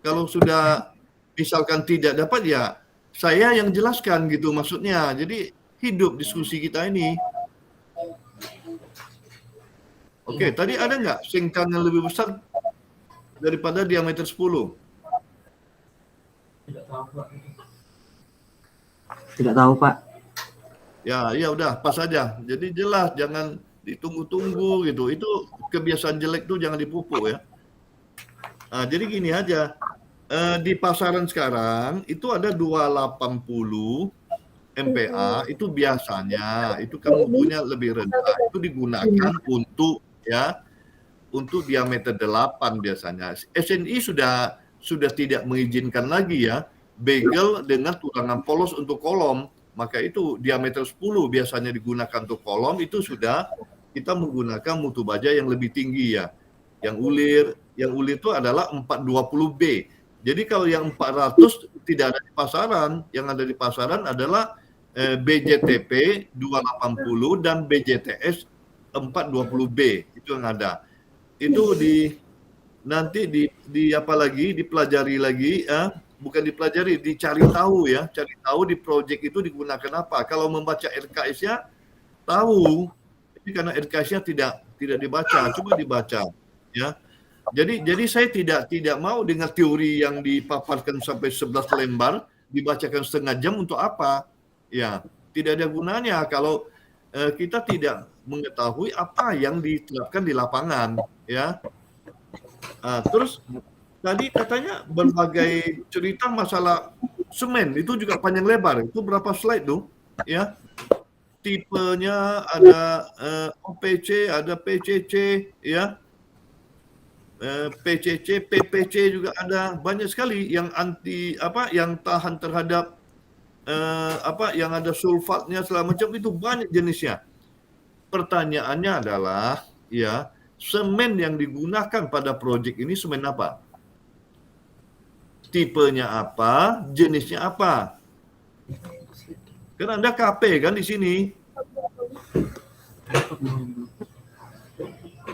Kalau sudah misalkan tidak dapat ya saya yang jelaskan gitu maksudnya. Jadi hidup diskusi kita ini. Oke, tadi ada nggak sengkang yang lebih besar daripada diameter 10? Tidak tahu, Pak. Ya, ya udah pas aja. Jadi jelas, jangan ditunggu-tunggu gitu. Itu kebiasaan jelek tuh jangan dipupuk ya. Nah, jadi gini aja. Di pasaran sekarang itu ada 280 MPa itu biasanya itu kan mutunya lebih rendah. Itu digunakan untuk diameter 8 biasanya. SNI sudah tidak mengizinkan lagi ya bagel dengan tulangan polos untuk kolom. Maka itu diameter 10 biasanya digunakan untuk kolom itu sudah kita menggunakan mutu baja yang lebih tinggi ya. Yang ulir itu adalah 420B. Jadi kalau yang 400 tidak ada di pasaran, yang ada di pasaran adalah BJTP 280 dan BJTS 420B itu yang ada. Itu nanti di apa lagi dipelajari lagi bukan dipelajari, dicari tahu ya, cari tahu di proyek itu digunakan apa. Kalau membaca RKS-nya tahu, tapi karena RKS-nya tidak dibaca, coba dibaca ya. Jadi saya tidak mau dengan teori yang dipaparkan sampai 11 lembar dibacakan setengah jam untuk apa? Ya, tidak ada gunanya kalau kita tidak mengetahui apa yang diterapkan di lapangan ya. Terus tadi katanya berbagai cerita masalah semen itu juga panjang lebar. Itu berapa slide tuh? Ya, tipenya ada OPC, ada PCC, ya, PCC, PPC juga ada banyak sekali yang yang tahan terhadap yang ada sulfatnya segala macam itu banyak jenisnya. Pertanyaannya adalah ya semen yang digunakan pada proyek ini semen apa? Tipenya apa? Jenisnya apa? Kan Anda KP kan di sini.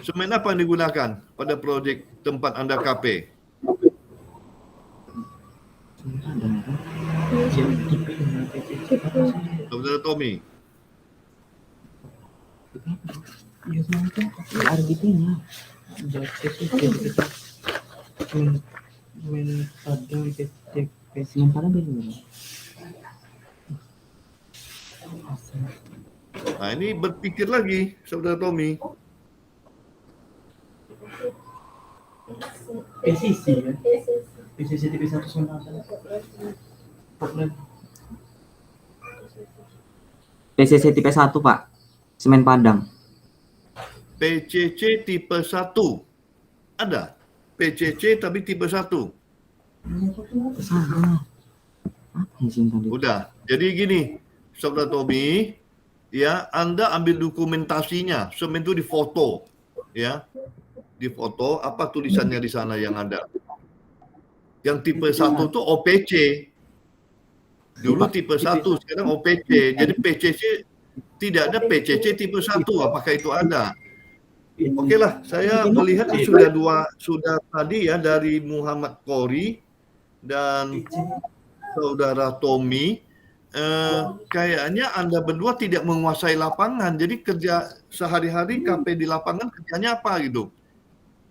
Semen apa yang digunakan pada proyek tempat Anda KP? Saudara Tommy. Nah, ini berpikir lagi, Saudara Tommy. PCC ya. PCC tipe 1 PCC tipe 1, Pak. Semen Padang. PCC tipe 1. Ada. PCC tapi tipe 1. Udah. Jadi gini, Saudara Tommy, ya, Anda ambil dokumentasinya. Semen itu difoto, ya. Difoto apa tulisannya di sana yang ada. Yang tipe 1 itu OPC. Dulu tipe 1, sekarang OPC. Jadi PCC tidak ada PCC tipe 1. Apakah itu ada? Oke lah, saya melihat sudah tadi ya dari Muhammad Qori dan Saudara Tommy. Kayaknya Anda berdua tidak menguasai lapangan. Jadi kerja sehari-hari KP di lapangan kerjanya apa gitu.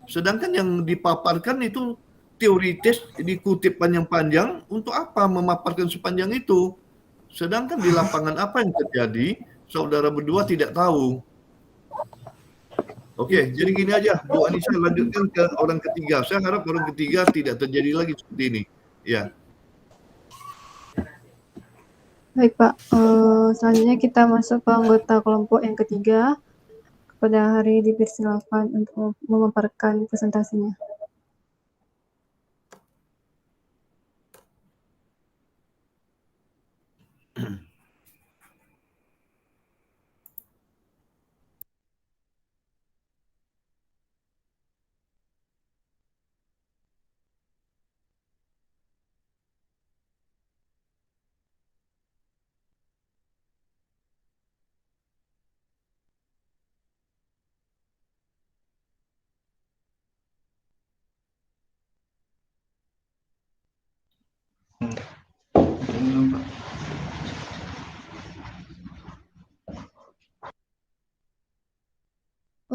Sedangkan yang dipaparkan itu teoritis dikutip panjang-panjang untuk apa memaparkan sepanjang itu. Sedangkan di lapangan apa yang terjadi, saudara berdua tidak tahu. Oke, jadi gini aja, Bu Anissa lanjutkan ke orang ketiga. Saya harap orang ketiga tidak terjadi lagi seperti ini. Ya. Baik Pak, selanjutnya kita masuk ke anggota kelompok yang ketiga. Kepada Hari dipersilakan untuk memaparkan presentasinya.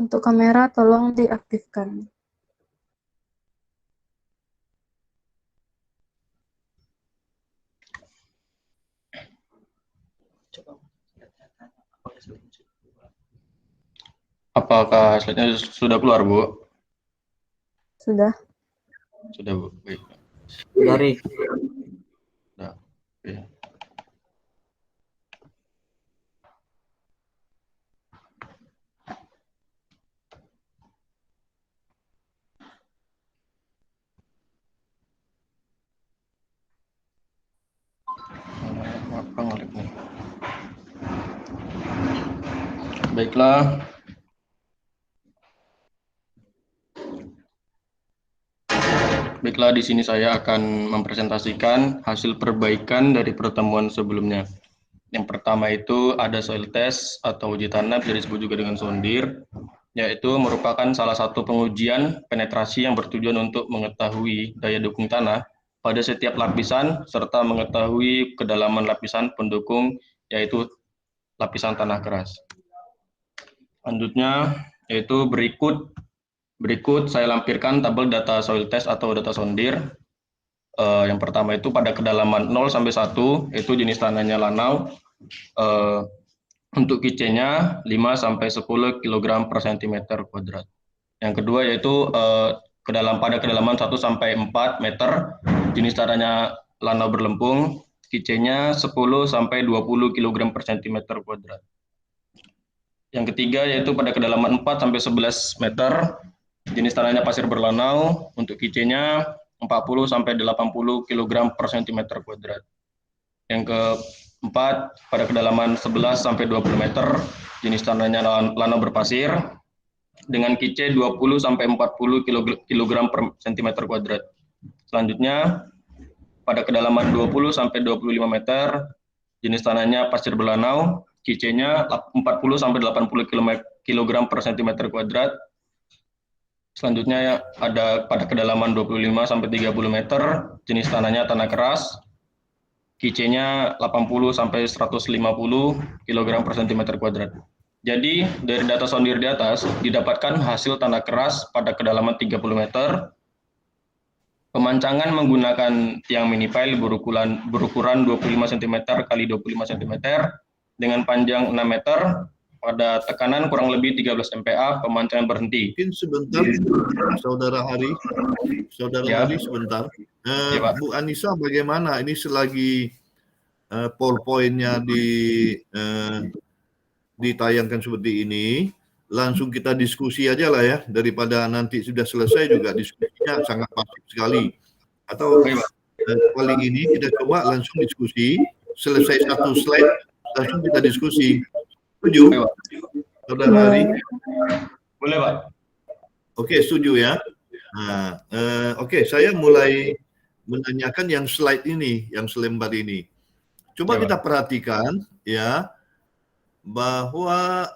Untuk kamera tolong diaktifkan. Apakah slide-nya sudah keluar, Bu? Sudah. Sudah, Bu. Baik. Dari Sudah. Oke. Apa ngelik nih? Baiklah. Baiklah, di sini saya akan mempresentasikan hasil perbaikan dari pertemuan sebelumnya. Yang pertama itu ada soil test atau uji tanah, bisa disebut juga dengan sondir, yaitu merupakan salah satu pengujian penetrasi yang bertujuan untuk mengetahui daya dukung tanah pada setiap lapisan serta mengetahui kedalaman lapisan pendukung, yaitu lapisan tanah keras. Selanjutnya yaitu berikut saya lampirkan tabel data soil test atau data sondir. Yang pertama itu pada kedalaman 0 sampai 1 itu jenis tanahnya lanau. Untuk KC-nya 5 sampai 10 kg per cm kuadrat. Yang kedua yaitu pada kedalaman 1 sampai 4 meter jenis tanahnya lanau berlempung, KC-nya 10 sampai 20 kg per cm kuadrat. Yang ketiga yaitu pada kedalaman 4 sampai 11 meter jenis tanahnya pasir berlanau, untuk KC-nya 40 sampai 80 kg per cm kuadrat. Yang keempat, pada kedalaman 11 sampai 20 meter jenis tanahnya lanau berpasir dengan KC 20 sampai 40 kg per cm kuadrat. Selanjutnya, pada kedalaman 20 sampai 25 meter jenis tanahnya pasir berlanau, KC-nya 40 sampai 80 kg per cm kuadrat. Selanjutnya ada pada kedalaman 25 sampai 30 meter jenis tanahnya tanah keras, KC-nya 80 sampai 150 kg per cm kuadrat. Jadi dari data sondir di atas didapatkan hasil tanah keras pada kedalaman 30 meter, pemancangan menggunakan tiang mini pile berukuran 25 cm x 25 cm dengan panjang 6 meter. Pada tekanan kurang lebih 13 MPa, pemancangan berhenti. Mungkin sebentar, Saudara Hari. Ya. Hari sebentar. Ya, Pak. Bu Anissa bagaimana? Ini selagi PowerPoint-nya ditayangkan seperti ini, langsung kita diskusi aja lah ya, daripada nanti sudah selesai juga diskusinya sangat pasif sekali. Atau kali ini kita coba langsung diskusi, selesai satu slide, langsung kita diskusi. Setuju? Saudara Hari? Boleh, Pak. Oke, setuju ya. Nah, oke, saya mulai menanyakan yang slide ini, yang selembar ini. Coba Ya, kita perhatikan ya, bahwa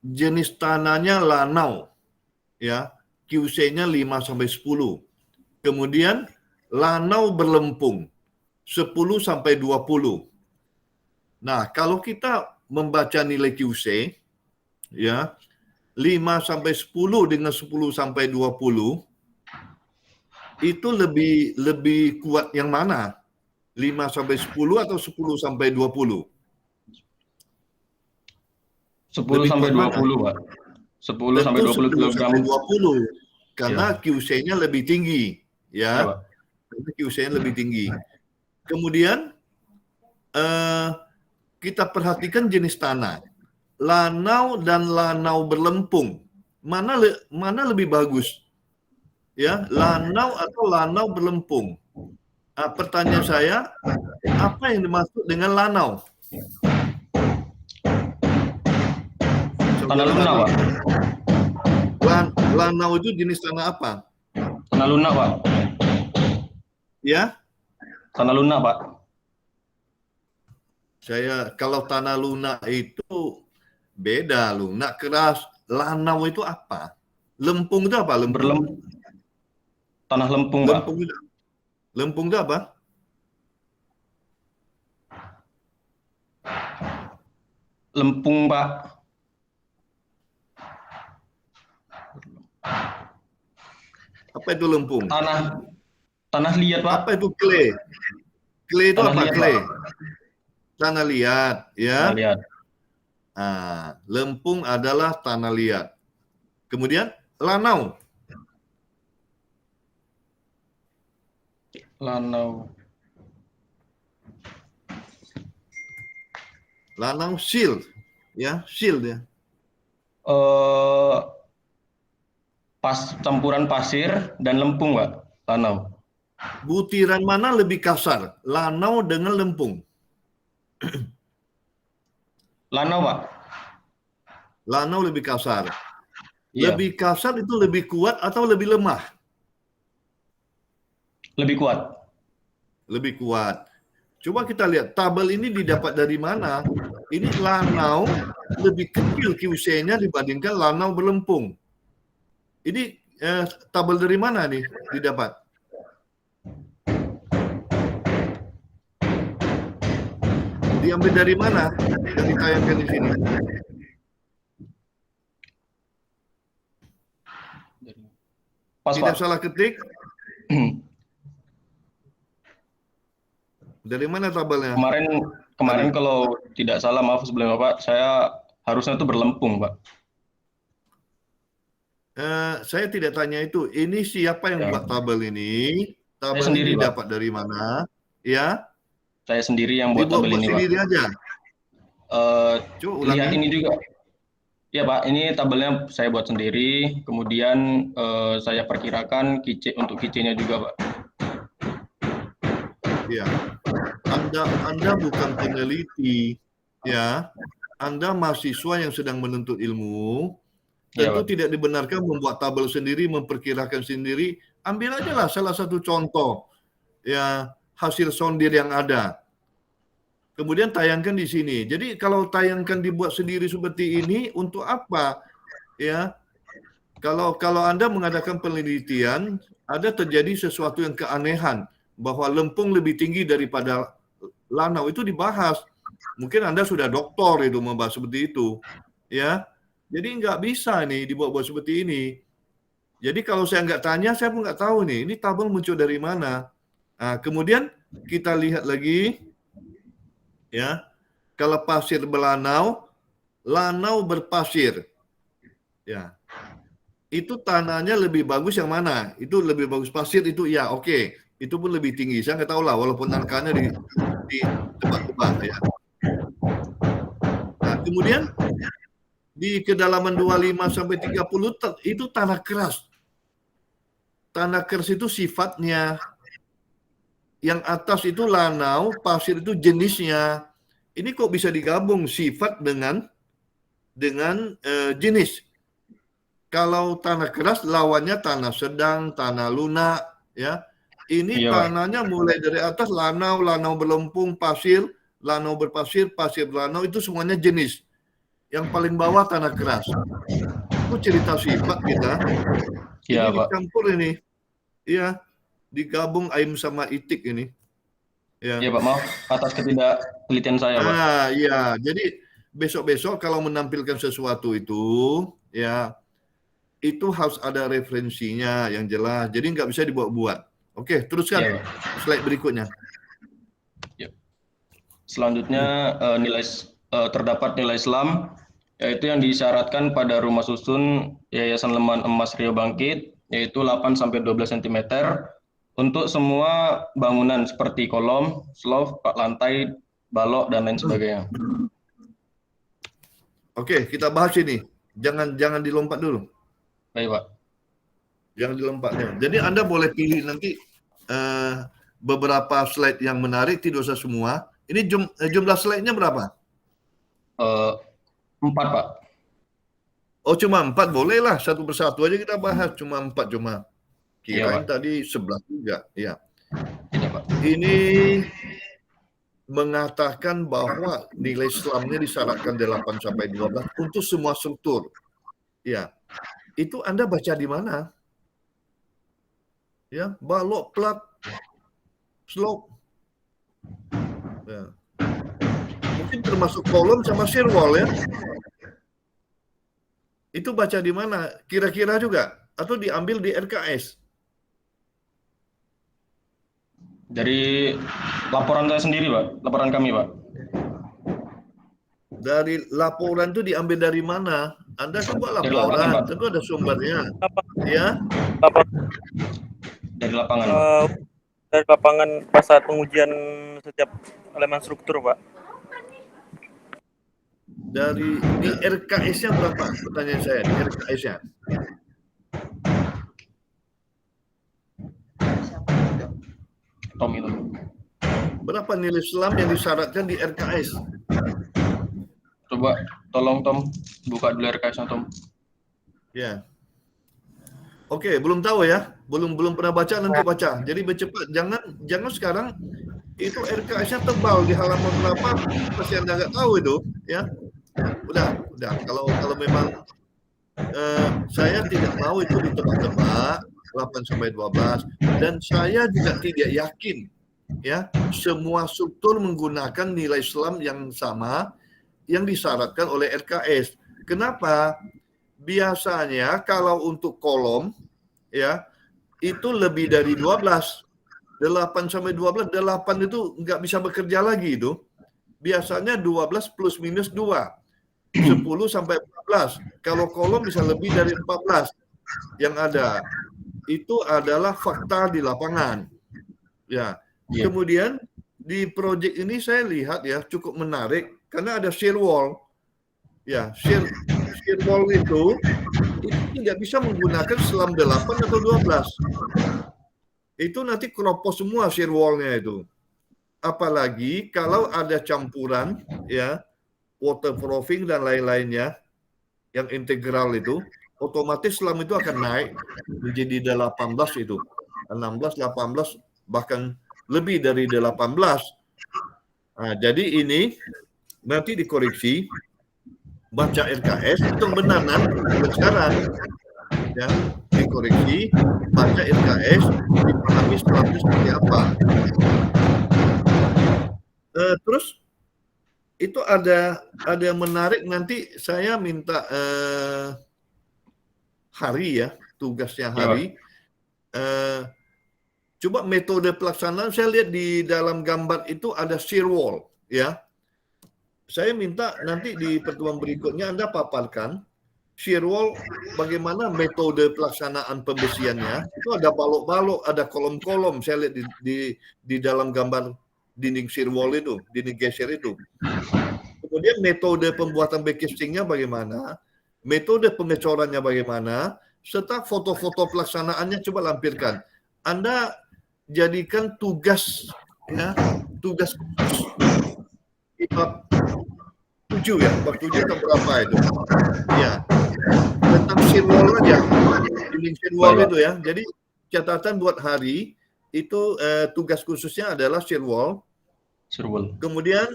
jenis tanahnya lanau, ya, QC-nya 5 sampai 10. Kemudian lanau berlempung 10 sampai 20. Nah, kalau kita membaca nilai QC, ya, 5 sampai 10 dengan 10 sampai 20, itu lebih kuat yang mana? 5 sampai 10 atau 10 sampai 20? 10 sampai 20, Pak. 10 sampai 20 kg. 10 sampai 20. Karena QC-nya lebih tinggi, ya. Pak. Karena QC-nya lebih tinggi. Kemudian kita perhatikan jenis tanah. Lanau dan lanau berlempung. Mana lebih bagus? Ya, lanau atau lanau berlempung? Nah, pertanyaan saya, apa yang dimaksud dengan lanau? Tanah lunak, Pak. Lanau itu jenis tanah apa? Tanah lunak, Pak. Ya? Tanah lunak, Pak. Kalau tanah lunak itu beda, lunak keras. Lanau itu apa? Lempung itu apa? Tanah lempung, Pak. Lempung itu apa? Lempung, Pak. Apa itu lempung? Tanah liat, Pak. Apa itu clay? Clay itu Tanah apa? liat, Clay. Pak. Tanah liat, ya. Tanah liat. Lempung adalah tanah liat. Kemudian lanau. Lanau silt, ya, silt ya. Campuran pasir dan lempung, Pak. Lanau. Butiran mana lebih kasar? Lanau dengan lempung. Lanau, Pak. Lanau lebih kasar. Iya. Lebih kasar itu lebih kuat atau lebih lemah? Lebih kuat. Lebih kuat. Coba kita lihat tabel ini didapat dari mana? Ini lanau lebih kecil QC-nya dibandingkan lanau berlempung. Ini tabel dari mana nih didapat? Diambil dari mana yang ditayangkan di sini? Pas, Tidak Pak. salah ketik. Dari mana tabelnya? Kemarin kalau tidak salah, maaf sebelumnya, Pak, saya harusnya itu berlempung, Pak. Saya tidak tanya itu. Ini siapa yang buat tabel ini? Tabel Saya sendiri, ini Pak. dapat dari mana? Ya, Saya sendiri yang buat dibuat tabel ini, Pak. sendiri aja. Coba ulangi. Lihat ini juga. Ya, Pak, ini tabelnya saya buat sendiri. Kemudian saya perkirakan untuk QC-nya juga, Pak. Ya, Anda bukan peneliti, ya. Anda mahasiswa yang sedang menuntut ilmu. Tentu Ya, tidak dibenarkan membuat tabel sendiri, memperkirakan sendiri. Ambil aja lah salah satu contoh, ya, hasil sondir yang ada. Kemudian tayangkan di sini. Jadi kalau tayangkan dibuat sendiri seperti ini, untuk apa? Ya, kalau Anda mengadakan penelitian, ada terjadi sesuatu yang keanehan, bahwa lempung lebih tinggi daripada lanau, itu dibahas. Mungkin Anda sudah doktor itu membahas seperti itu, ya. Jadi nggak bisa nih dibuat-buat seperti ini. Jadi kalau saya nggak tanya, saya pun nggak tahu nih, ini tabel muncul dari mana. Nah, kemudian kita lihat lagi, ya. Kalau pasir berlanau, lanau berpasir, ya. Itu tanahnya lebih bagus yang mana? Itu lebih bagus pasir itu, ya, oke. Itu pun lebih tinggi. Saya nggak tahu lah, walaupun angkanya di tebak-tebak, ya. Nah, kemudian di kedalaman 25 sampai 30 itu tanah keras. Tanah keras itu sifatnya. Yang atas itu lanau, pasir itu jenisnya. Ini kok bisa digabung sifat dengan jenis. Kalau tanah keras lawannya tanah sedang, tanah lunak, ya. Ini tanahnya mulai dari atas lanau, lanau berlempung, pasir, lanau berpasir, pasir berlanau, itu semuanya jenis. Yang paling bawah tanah keras. Itu cerita sifat kita. Ya, ini Pak. dicampur ini. Iya, digabung aim sama itik ini. Ya, Pak, maaf atas ketidaktelitian saya, Pak. Iya. Jadi besok-besok kalau menampilkan sesuatu itu, ya, itu harus ada referensinya yang jelas. Jadi nggak bisa dibuat-buat. Oke, teruskan slide berikutnya. Selanjutnya terdapat nilai SLAM, yaitu yang disyaratkan pada rumah susun Yayasan Leman Emas Rio Bangkit, yaitu 8-12 cm untuk semua bangunan seperti kolom, slope, lantai, balok, dan lain sebagainya. Oke, kita bahas ini. Jangan dilompat dulu. Baik, Pak. Jangan dilompatnya. Jadi Anda boleh pilih nanti beberapa slide yang menarik, tidak usah semua. Ini jumlah slide-nya berapa? 4, Pak. Oh, cuma 4, boleh lah. Satu persatu aja kita bahas. Cuma 4 cuma. Kirain tadi 11 juga. Ya. Tidak, Pak. Ini mengatakan bahwa nilai SLAM-nya disyaratkan 8-12 untuk semua struktur. Ya. Itu Anda baca di mana? Ya, balok, plat, slope. Ya. Mungkin termasuk kolom sama shear wall, ya. Itu baca di mana? Kira-kira juga? Atau diambil di RKS? Dari laporan saya sendiri, Pak. Laporan kami, Pak. Dari laporan itu diambil dari mana? Anda kan buat Dari lapangan, laporan, Pak. tentu ada sumbernya. Ya, Dari lapangan, Pak. Dari lapangan pas saat pengujian setiap elemen struktur, Pak. dari di RKS-nya berapa? Pertanyaan saya, di RKS-nya. Tom itu. Berapa nilai selam yang disyaratkan di RKS? Coba tolong Tom buka dulu RKS-nya, Tom. Ya. Oke, belum tahu ya. Belum pernah baca, nanti baca. Jadi bercepat. Jangan sekarang itu RKS-nya tebal di halaman berapa pasti Anda nggak tahu itu, ya. Udah. Kalau memang saya tidak mau itu ditebak-tebak 8 sampai 12 dan saya juga tidak yakin ya semua struktur menggunakan nilai selam yang sama yang disyaratkan oleh RKS. Kenapa? Biasanya kalau untuk kolom ya itu lebih dari 12. 8 sampai 12, 8 itu nggak bisa bekerja lagi itu. Biasanya 12 plus minus 2. 10 sampai 14. Kalau kolom bisa lebih dari 14 yang ada. Itu adalah fakta di lapangan. Ya. Iya. Kemudian di proyek ini saya lihat ya cukup menarik karena ada shear wall. Ya, shear wall itu tidak bisa menggunakan selam 8 atau 12. Itu nanti keropos semua shear wall-nya itu. Apalagi kalau ada campuran ya waterproofing dan lain-lainnya yang integral itu, otomatis selam itu akan naik menjadi 18 itu. 16, 18, bahkan lebih dari 18. Nah, jadi ini nanti dikoreksi, baca RKS, itu benar sekarang. Ya, dikoreksi, baca RKS, dipahami selamnya seperti apa. Terus itu ada yang menarik, nanti saya minta Hari ya, tugasnya Hari. Coba metode pelaksanaan, saya lihat di dalam gambar itu ada shear wall ya. Saya minta nanti di pertemuan berikutnya Anda paparkan shear wall bagaimana metode pelaksanaan pembesiannya. Itu ada balok-balok, ada kolom-kolom, saya lihat di dalam gambar dinding shear wall itu, dinding geser itu. Kemudian metode pembuatan backcastingnya bagaimana, metode pengecorannya bagaimana, serta foto-foto pelaksanaannya coba lampirkan. Anda jadikan tugas ya, tugas di bab 7 ya, bab 7 atau berapa itu? Ya. Tentang shear wall aja, dinding shear wall itu ya. Jadi catatan buat Hari itu tugas khususnya adalah shear wall. Kemudian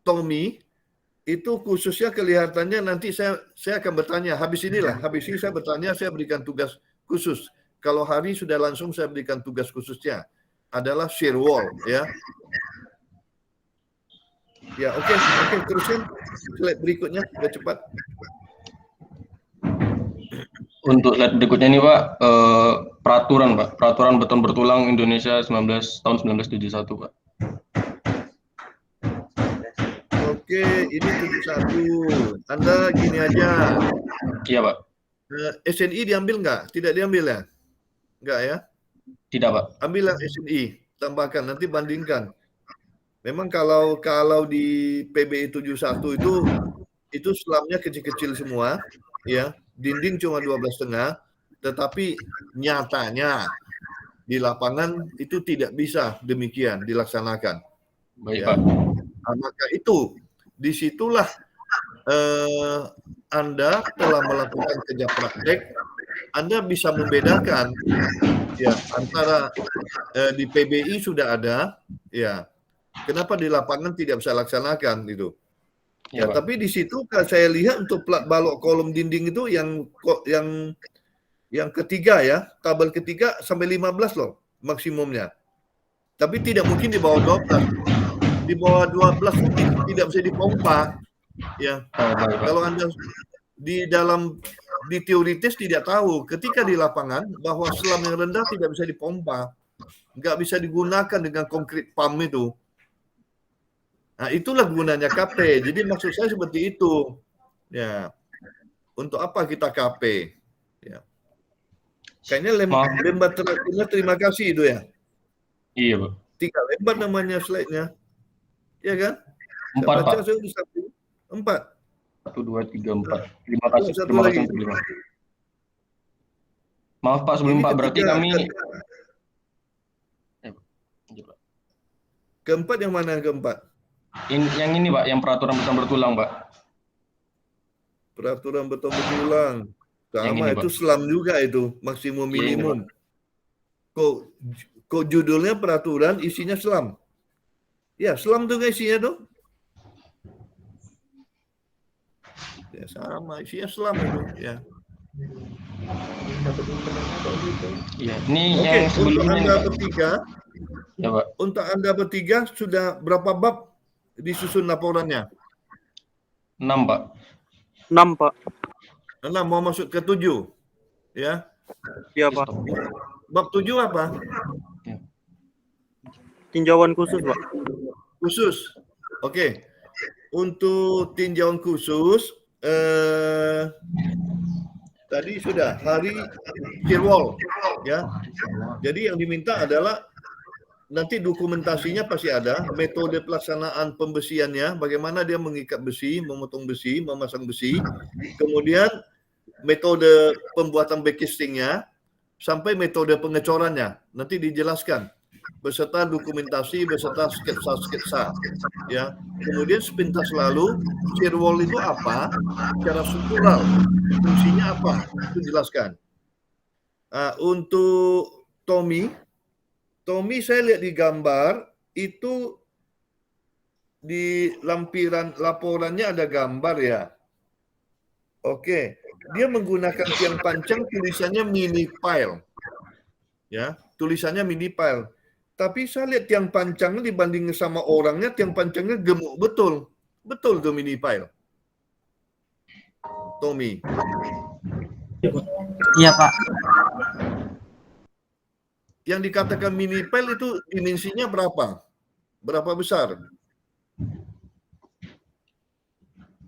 Tommy itu khususnya kelihatannya nanti saya akan bertanya habis ini saya bertanya, saya berikan tugas khusus. Kalau Hari sudah langsung saya berikan tugas khususnya adalah shear wall ya. Ya oke, terusin slide berikutnya sudah cepat. Untuk slide berikutnya ini Pak, peraturan beton bertulang Indonesia tahun 1971 Pak. Oke, ini 71. Anda gini aja. Iya Pak. SNI diambil nggak? Tidak diambil ya? Nggak ya? Tidak Pak. Ambillah SNI, tambahkan, nanti bandingkan. Memang kalau di PBI 71 itu selamnya kecil-kecil semua, ya. Dinding cuma 12,5, tetapi nyatanya di lapangan itu tidak bisa demikian dilaksanakan. Baik ya. Pak. Nah, maka itu disitulah Anda telah melakukan kerja praktek, Anda bisa membedakan ya antara di PBI sudah ada, ya. Kenapa di lapangan tidak bisa laksanakan itu? Ya, tapi di situ saya lihat untuk plat balok kolom dinding itu yang ketiga ya, tabel ketiga sampai 15 loh maksimumnya. Tapi tidak mungkin di bawah 12. Di bawah 12 tidak bisa dipompa. Ya. Kalau Anda di teoritis tidak tahu, ketika di lapangan bahwa selam yang rendah tidak bisa dipompa. nggak bisa digunakan dengan konkrit pump itu. Nah, itulah gunanya KP. Jadi maksud saya seperti itu. Ya, untuk apa kita KP? Ya. Kayaknya lembar terakhirnya terima kasih itu ya. Iya, Pak. 3 lembar namanya slide-nya. Iya kan? 4, Saya baca Pak. saya udah 4. 1, 2, 3, 4. Terima kasih. Satu Terima lagi. kasih untuk 5. Maaf Pak, sebelum Ini Pak, berarti ketiga. kami Keempat yang mana yang keempat? yang ini Pak, yang peraturan bertulang Pak. Peraturan betul-betulang. Yang Sama ini, itu Pak. selam juga itu, maksimum Iya, ini, minimum. Kok judulnya peraturan, isinya selam. Ya, selam tuh nggak isinya tuh? Ya sama, isinya selam itu. Ya. Iya, ini Oke, yang untuk sebelumnya Anda Pak. bertiga, Ya Pak. untuk Anda bertiga sudah berapa bab disusun laporannya? 6 Pak. 6, Pak. 6 mau masuk ke 7. Ya. Iya, Pak. Bab 7 apa? Tinjauan khusus, Pak. Khusus. Oke. Untuk tinjauan khusus tadi sudah hari firewall ya. Jadi yang diminta adalah nanti dokumentasinya pasti ada, metode pelaksanaan pembesiannya, bagaimana dia mengikat besi, memotong besi, memasang besi, kemudian metode pembuatan backcastingnya, sampai metode pengecorannya. Nanti dijelaskan beserta dokumentasi, beserta sketsa-sketsa. Ya. Kemudian sepintas lalu, shear wall itu apa? Secara struktural, fungsinya apa? Itu jelaskan. Untuk Tommy saya lihat di gambar, itu di lampiran laporannya ada gambar ya. Oke, dia menggunakan tiang panjang, tulisannya mini pile. Ya, tulisannya mini pile. Tapi saya lihat tiang pancangnya dibanding sama orangnya, tiang pancangnya gemuk betul. Betul tuh mini pile. Tommy. Iya, Pak. Yang dikatakan mini pile itu dimensinya berapa? Berapa besar?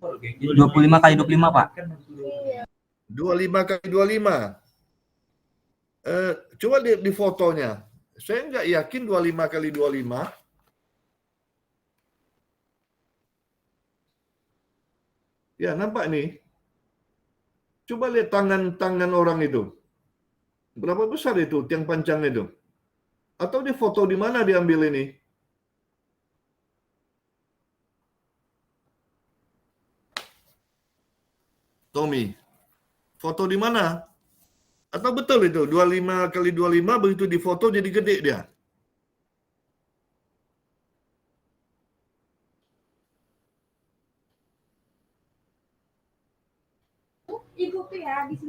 25 kali 25, Pak. 25 kali 25. Coba lihat di fotonya. Saya nggak yakin 25 kali 25. Ya, nampak nih. Coba lihat tangan orang itu. Berapa besar itu tiang panjang itu? Atau di foto di mana diambil ini? Tommy, foto di mana? Atau betul itu 25 kali 25 begitu di foto jadi gede dia?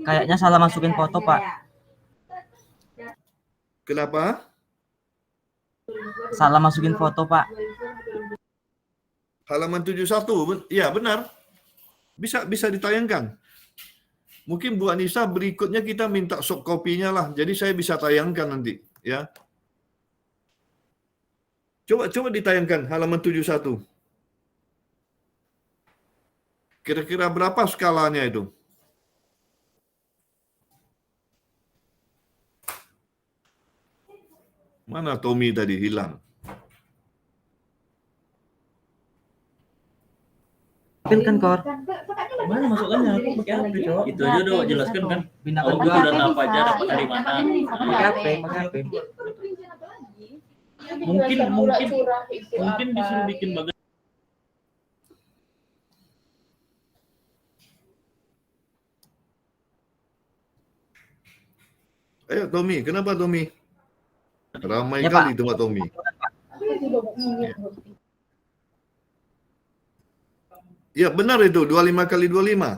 Kayaknya salah masukin foto, Pak. Kenapa? Salah masukin foto, Pak. Halaman 71, ya benar. Bisa ditayangkan. Mungkin Bu Anissa berikutnya kita minta soft copy-nya lah. Jadi saya bisa tayangkan nanti, ya. Coba ditayangkan halaman 71. Kira-kira berapa skalanya itu? Mana Tommy tadi hilang? Kan, Kor. Mana masukkannya? Aku pakai HP, Cok. Itu aja udah jelaskan kan. Pindah Oh, gue udah tahu aja dapat dari mana. pakai HP. Mungkin disuruh bikin bagian. Ayo Tommy, kenapa Tommy? Ramai Ya, kali Pak. tempat Tommy. Ya benar itu 25 kali 25.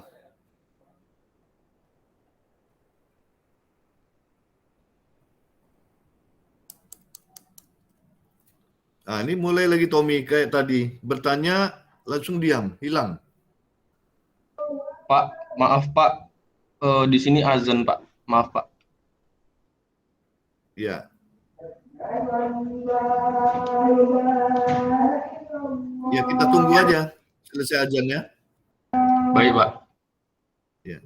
Nah, ini mulai lagi Tommy kayak tadi bertanya langsung diam, hilang. Pak, maaf Pak. Di sini azan Pak. Maaf Pak. Ya. Ya, kita tunggu aja selesai azannya. Baik, Pak. Ya.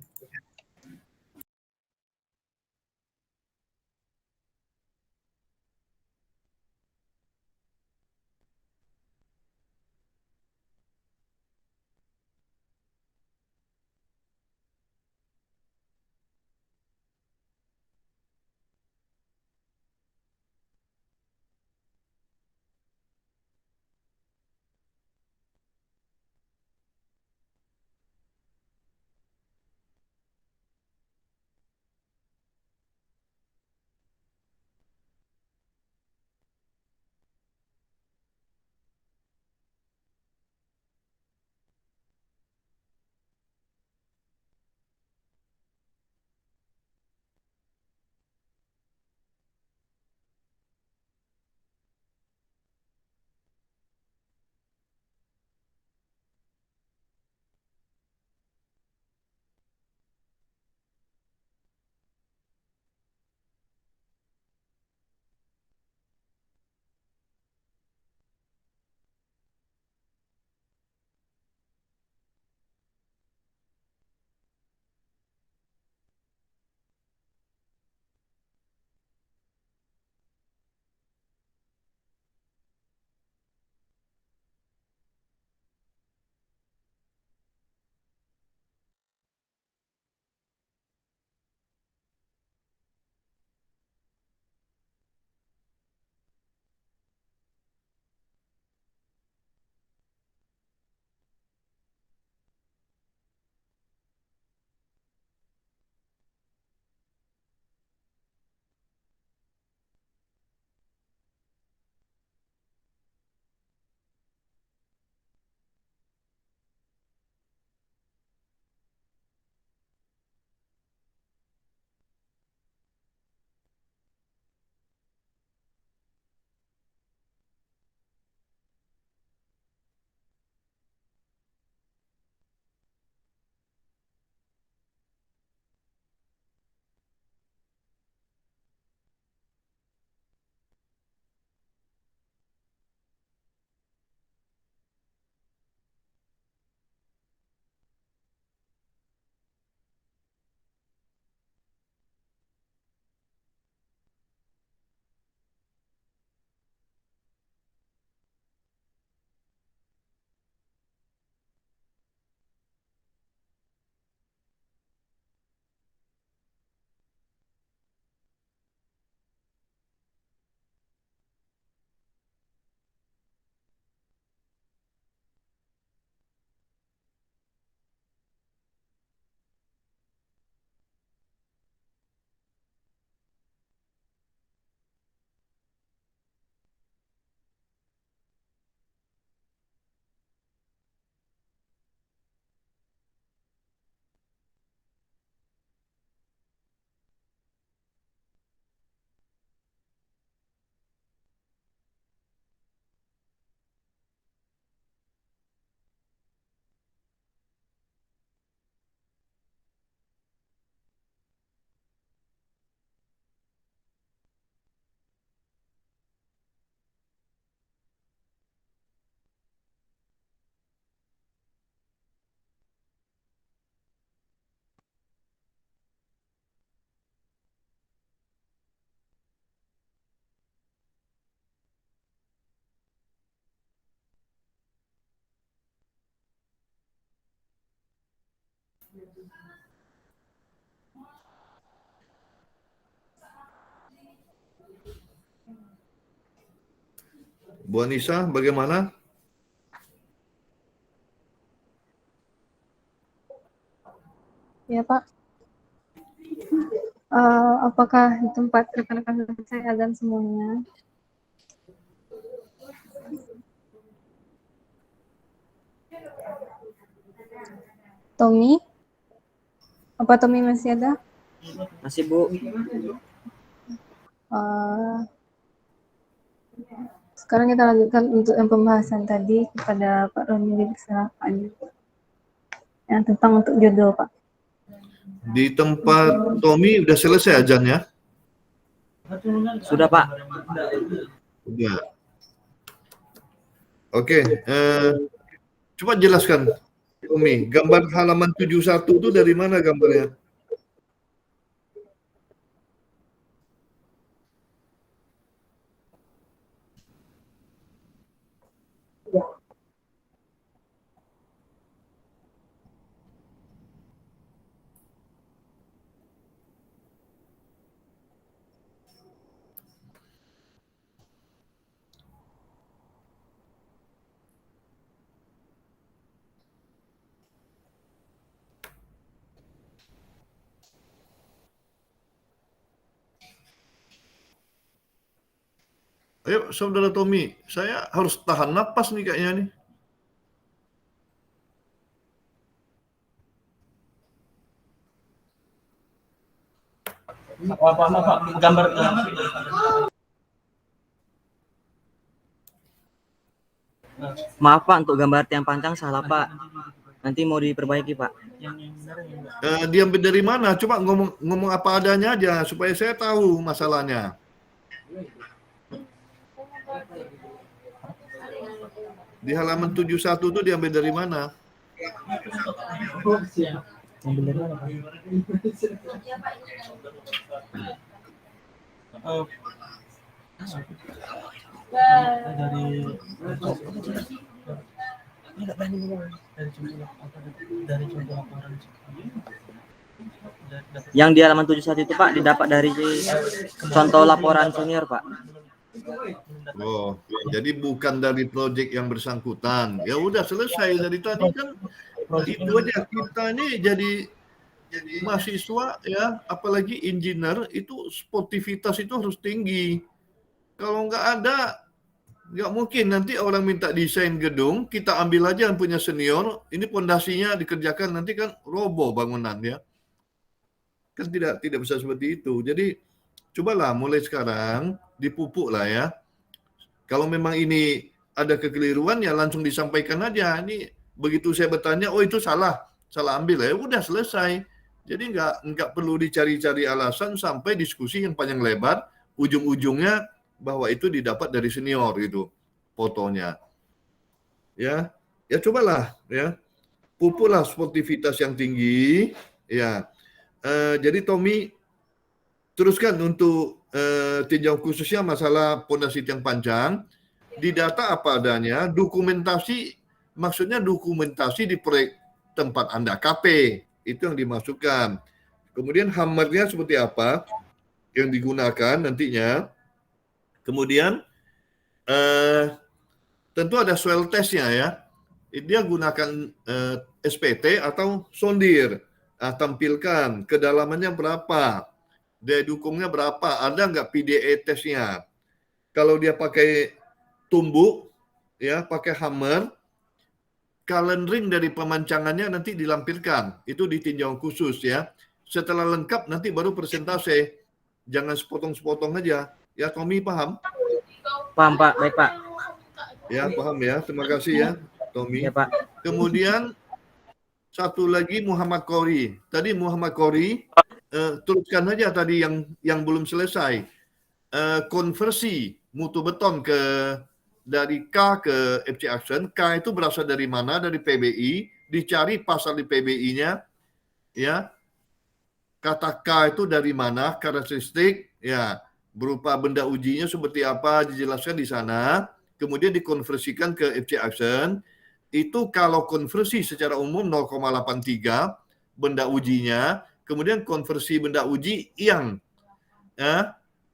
Bu Anissa, bagaimana? Ya Pak. Apakah di tempat rekan-rekan selesai azan semuanya? Tommy? Apa Tommy masih ada? Masih, Bu. Sekarang kita lanjutkan untuk yang pembahasan tadi kepada Pak Roni Silakan. Yang tentang untuk judul Pak. Di tempat Tommy udah selesai azannya? Sudah, Pak. Udah. Oke, coba jelaskan, Umi, gambar halaman 71 itu dari mana gambarnya? Ayo, Saudara Tommy, saya harus tahan napas nih kayaknya nih. Apa gambar Maaf Pak, untuk gambar tiang panjang salah Pak. Nanti mau diperbaiki Pak. Diambil dari mana? Coba ngomong apa adanya aja supaya saya tahu masalahnya. Di halaman 71 itu diambil dari mana? Yang di halaman 71 itu Pak didapat dari contoh laporan senior Pak. Oh, jadi bukan dari proyek yang bersangkutan. Ya udah selesai dari tadi kan itu aja. Kita ini jadi mahasiswa ya, apalagi engineer itu sportivitas itu harus tinggi. Kalau nggak ada, nggak mungkin nanti orang minta desain gedung, kita ambil aja yang punya senior, ini pondasinya dikerjakan nanti kan roboh bangunan ya. Kan tidak bisa seperti itu. Jadi cobalah mulai sekarang dipupuk lah ya. Kalau memang ini ada kekeliruan ya langsung disampaikan aja. Ini begitu saya bertanya, oh itu salah ambil ya udah selesai. Jadi nggak perlu dicari-cari alasan sampai diskusi yang panjang lebar, ujung-ujungnya bahwa itu didapat dari senior itu fotonya. Ya cobalah ya. Pupuklah sportivitas yang tinggi ya. Jadi Tommy teruskan untuk tinjau khususnya masalah pondasi tiang panjang, didata apa adanya, dokumentasi, maksudnya dokumentasi di proyek tempat Anda, KP, itu yang dimasukkan. Kemudian hammernya seperti apa yang digunakan nantinya. Kemudian tentu ada soil testnya ya. Dia gunakan SPT atau sondir. Tampilkan kedalamannya berapa, daya dukungnya berapa, ada nggak PDA tesnya. Kalau dia pakai tumbuk, ya pakai hammer, kalen ring dari pemancangannya nanti dilampirkan, itu ditinjau khusus ya. Setelah lengkap nanti baru persentase, jangan sepotong-sepotong aja. Ya Tommy paham? Paham Pak, baik Pak. Ya paham ya, terima kasih ya Tommy. Ya Pak. Kemudian satu lagi Muhammad Qori. Tadi Muhammad Qori, teruskan aja tadi yang belum selesai. Konversi mutu beton dari K ke FC Action. K itu berasal dari mana? Dari PBI. Dicari pasal di PBI-nya. Ya. Kata K itu dari mana? Karakteristik. Ya. Berupa benda ujinya seperti apa? Dijelaskan di sana. Kemudian dikonversikan ke FC Action. Itu kalau konversi secara umum 0,83 benda ujinya, kemudian konversi benda uji yang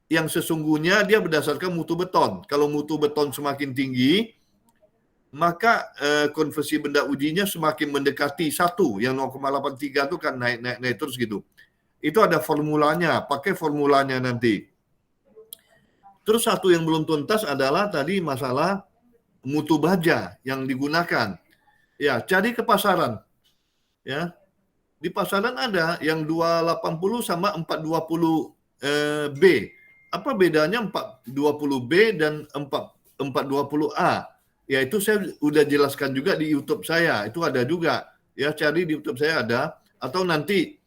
sesungguhnya dia berdasarkan mutu beton. Kalau mutu beton semakin tinggi, maka konversi benda ujinya semakin mendekati 1, yang 0,83 itu kan naik terus gitu. Itu ada formulanya, pakai formulanya nanti. Terus satu yang belum tuntas adalah tadi masalah mutu baja yang digunakan. Ya, cari ke pasaran. Ya. Di pasaran ada yang 280 sama 420 B. Apa bedanya 420B dan 420A? Ya, itu saya udah jelaskan juga di YouTube saya. Itu ada juga. Ya, cari di YouTube saya ada. Atau nanti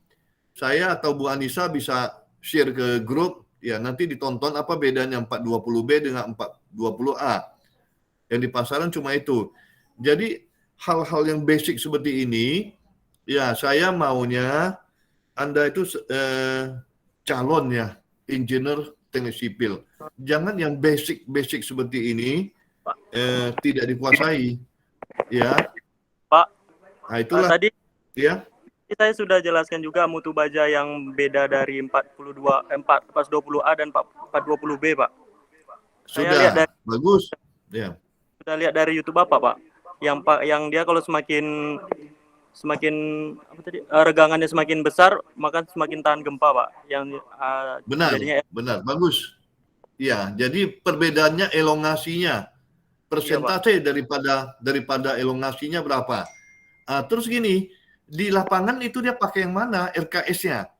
saya atau Bu Anissa bisa share ke grup. Ya, nanti ditonton apa bedanya 420B dengan 20A. Yang di pasaran cuma itu. Jadi hal-hal yang basic seperti ini, ya saya maunya Anda itu calon ya, engineer teknik sipil. Jangan yang basic seperti ini tidak dikuasai, ya. Pak, Nah, itulah, tadi ya. saya sudah jelaskan juga mutu baja yang beda dari 420A dan 420B, Pak. Saya lihat Sudah, dari bagus. Ya. sudah lihat dari YouTube Bapak, Pak. Yang dia kalau semakin apa tadi, regangannya semakin besar, maka semakin tahan gempa, Pak. Yang jadinya Benar, bagus. Ya, jadi perbedaannya elongasinya, persentase daripada elongasinya berapa. Terus gini, di lapangan itu dia pakai yang mana RKS-nya?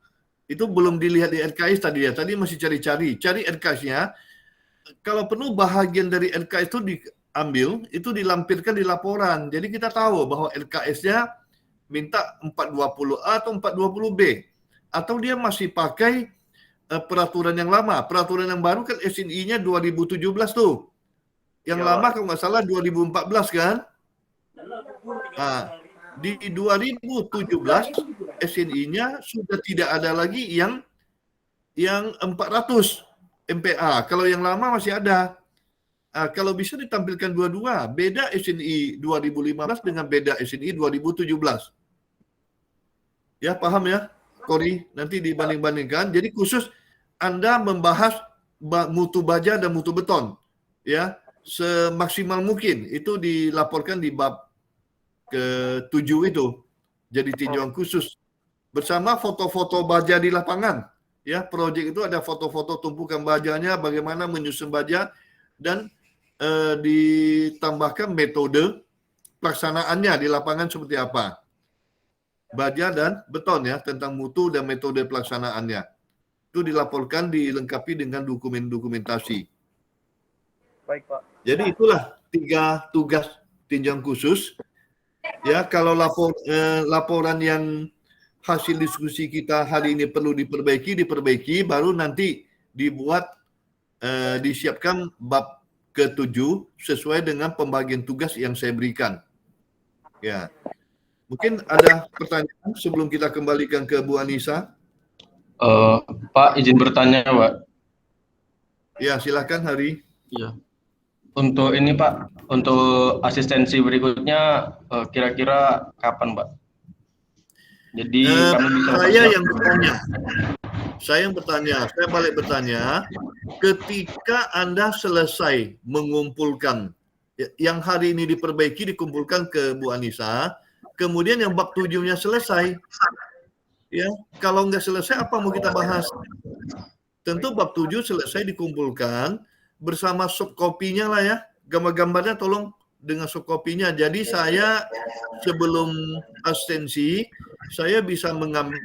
Itu belum dilihat di RKS tadi ya. Tadi masih cari RKS-nya. Kalau penuh bahagian dari RKS itu diambil, itu dilampirkan di laporan. Jadi kita tahu bahwa RKS-nya minta 420A atau 420B. Atau dia masih pakai peraturan yang lama. Peraturan yang baru kan SNI-nya 2017 tuh. Yang lama kalau nggak salah 2014 kan? Di 2017 SNI-nya sudah tidak ada lagi yang 400 MPA. Kalau yang lama masih ada. Kalau bisa ditampilkan dua-dua, beda SNI 2015 dengan beda SNI 2017. Ya, paham ya, Kori? Nanti dibanding-bandingkan. Jadi khusus Anda membahas mutu baja dan mutu beton, ya, semaksimal mungkin. Itu dilaporkan di bab ke-7 itu. Jadi tinjauan khusus bersama foto-foto baja di lapangan. Ya, proyek itu ada foto-foto tumpukan bajanya, bagaimana menyusun baja, dan ditambahkan metode pelaksanaannya di lapangan seperti apa. Baja dan beton ya, tentang mutu dan metode pelaksanaannya. Itu dilaporkan, dilengkapi dengan dokumentasi. Baik, Pak. Jadi itulah 3 tugas tinjauan khusus. Ya, kalau laporan yang hasil diskusi kita hari ini perlu diperbaiki, baru nanti disiapkan bab ke-7 sesuai dengan pembagian tugas yang saya berikan. Ya, mungkin ada pertanyaan sebelum kita kembalikan ke Bu Anissa. Pak, izin bertanya, Pak. Ya, silakan Hari. Iya. Untuk ini Pak, untuk asistensi berikutnya kira-kira kapan Pak? Jadi kami bisa saya balik bertanya, ketika Anda selesai mengumpulkan yang hari ini diperbaiki, dikumpulkan ke Bu Anissa, kemudian yang bab 7-nya selesai, ya, kalau nggak selesai apa mau kita bahas? Tentu bab 7 selesai dikumpulkan bersama subkopinya lah ya, gambar-gambarnya tolong dengan subkopinya. Jadi saya sebelum asistensi, saya bisa mengambil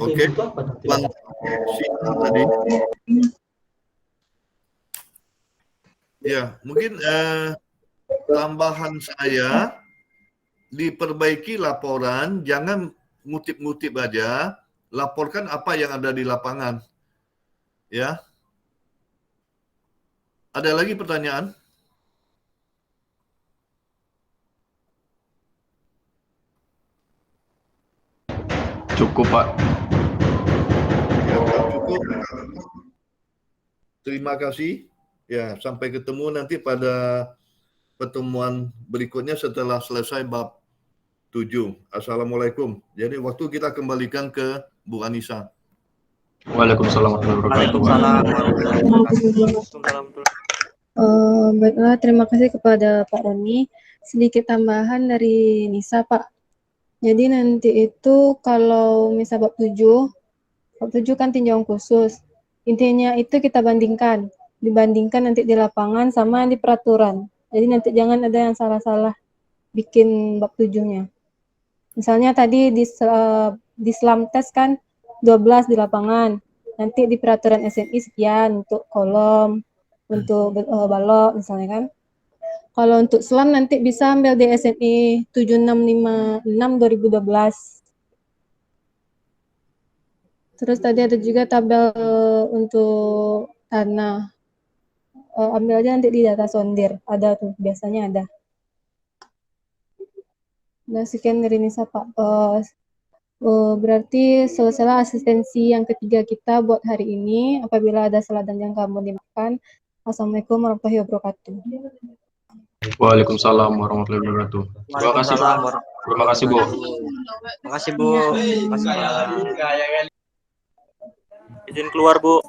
Oke, Bang Sinan tadi. Ya, mungkin tambahan saya, diperbaiki laporan, jangan ngutip-ngutip aja, laporkan apa yang ada di lapangan. Ya. Ada lagi pertanyaan? Cukup, Pak. Ya, Pak, cukup. Terima kasih. Ya, sampai ketemu nanti pada pertemuan berikutnya setelah selesai bab 7. Assalamualaikum. Jadi waktu kita kembalikan ke Bu Anissa. Waalaikumsalam warahmatullahi wabarakatuh. Waalaikumsalam warahmatullahi wabarakatuh. Baiklah, terima kasih kepada Pak Roni. Sedikit tambahan dari Nisa, Pak. Jadi nanti itu kalau misal bab 7 kan tinjauan khusus. Intinya itu kita dibandingkan nanti di lapangan sama di peraturan. Jadi nanti jangan ada yang salah-salah bikin bab 7-nya. Misalnya tadi di SLAM test kan 12 di lapangan. Nanti di peraturan SNI sekian untuk kolom, untuk balok misalnya kan. Kalau untuk SLAM nanti bisa ambil di SNI 7656 2012. Terus tadi ada juga tabel untuk tanah. Ambil aja nanti di data sondir. Ada tuh, biasanya ada. Nah, sekian dari Nisa, Pak. Berarti selesailah asistensi yang ketiga kita buat hari ini. Apabila ada salah dan yang kamu dimakan. Assalamualaikum warahmatullahi wabarakatuh. Waalaikumsalam warahmatullahi wabarakatuh. Terima kasih. Terima kasih, Bu. Terima kasih, Bu. Terima kasih, Pak. Izin keluar, Bu.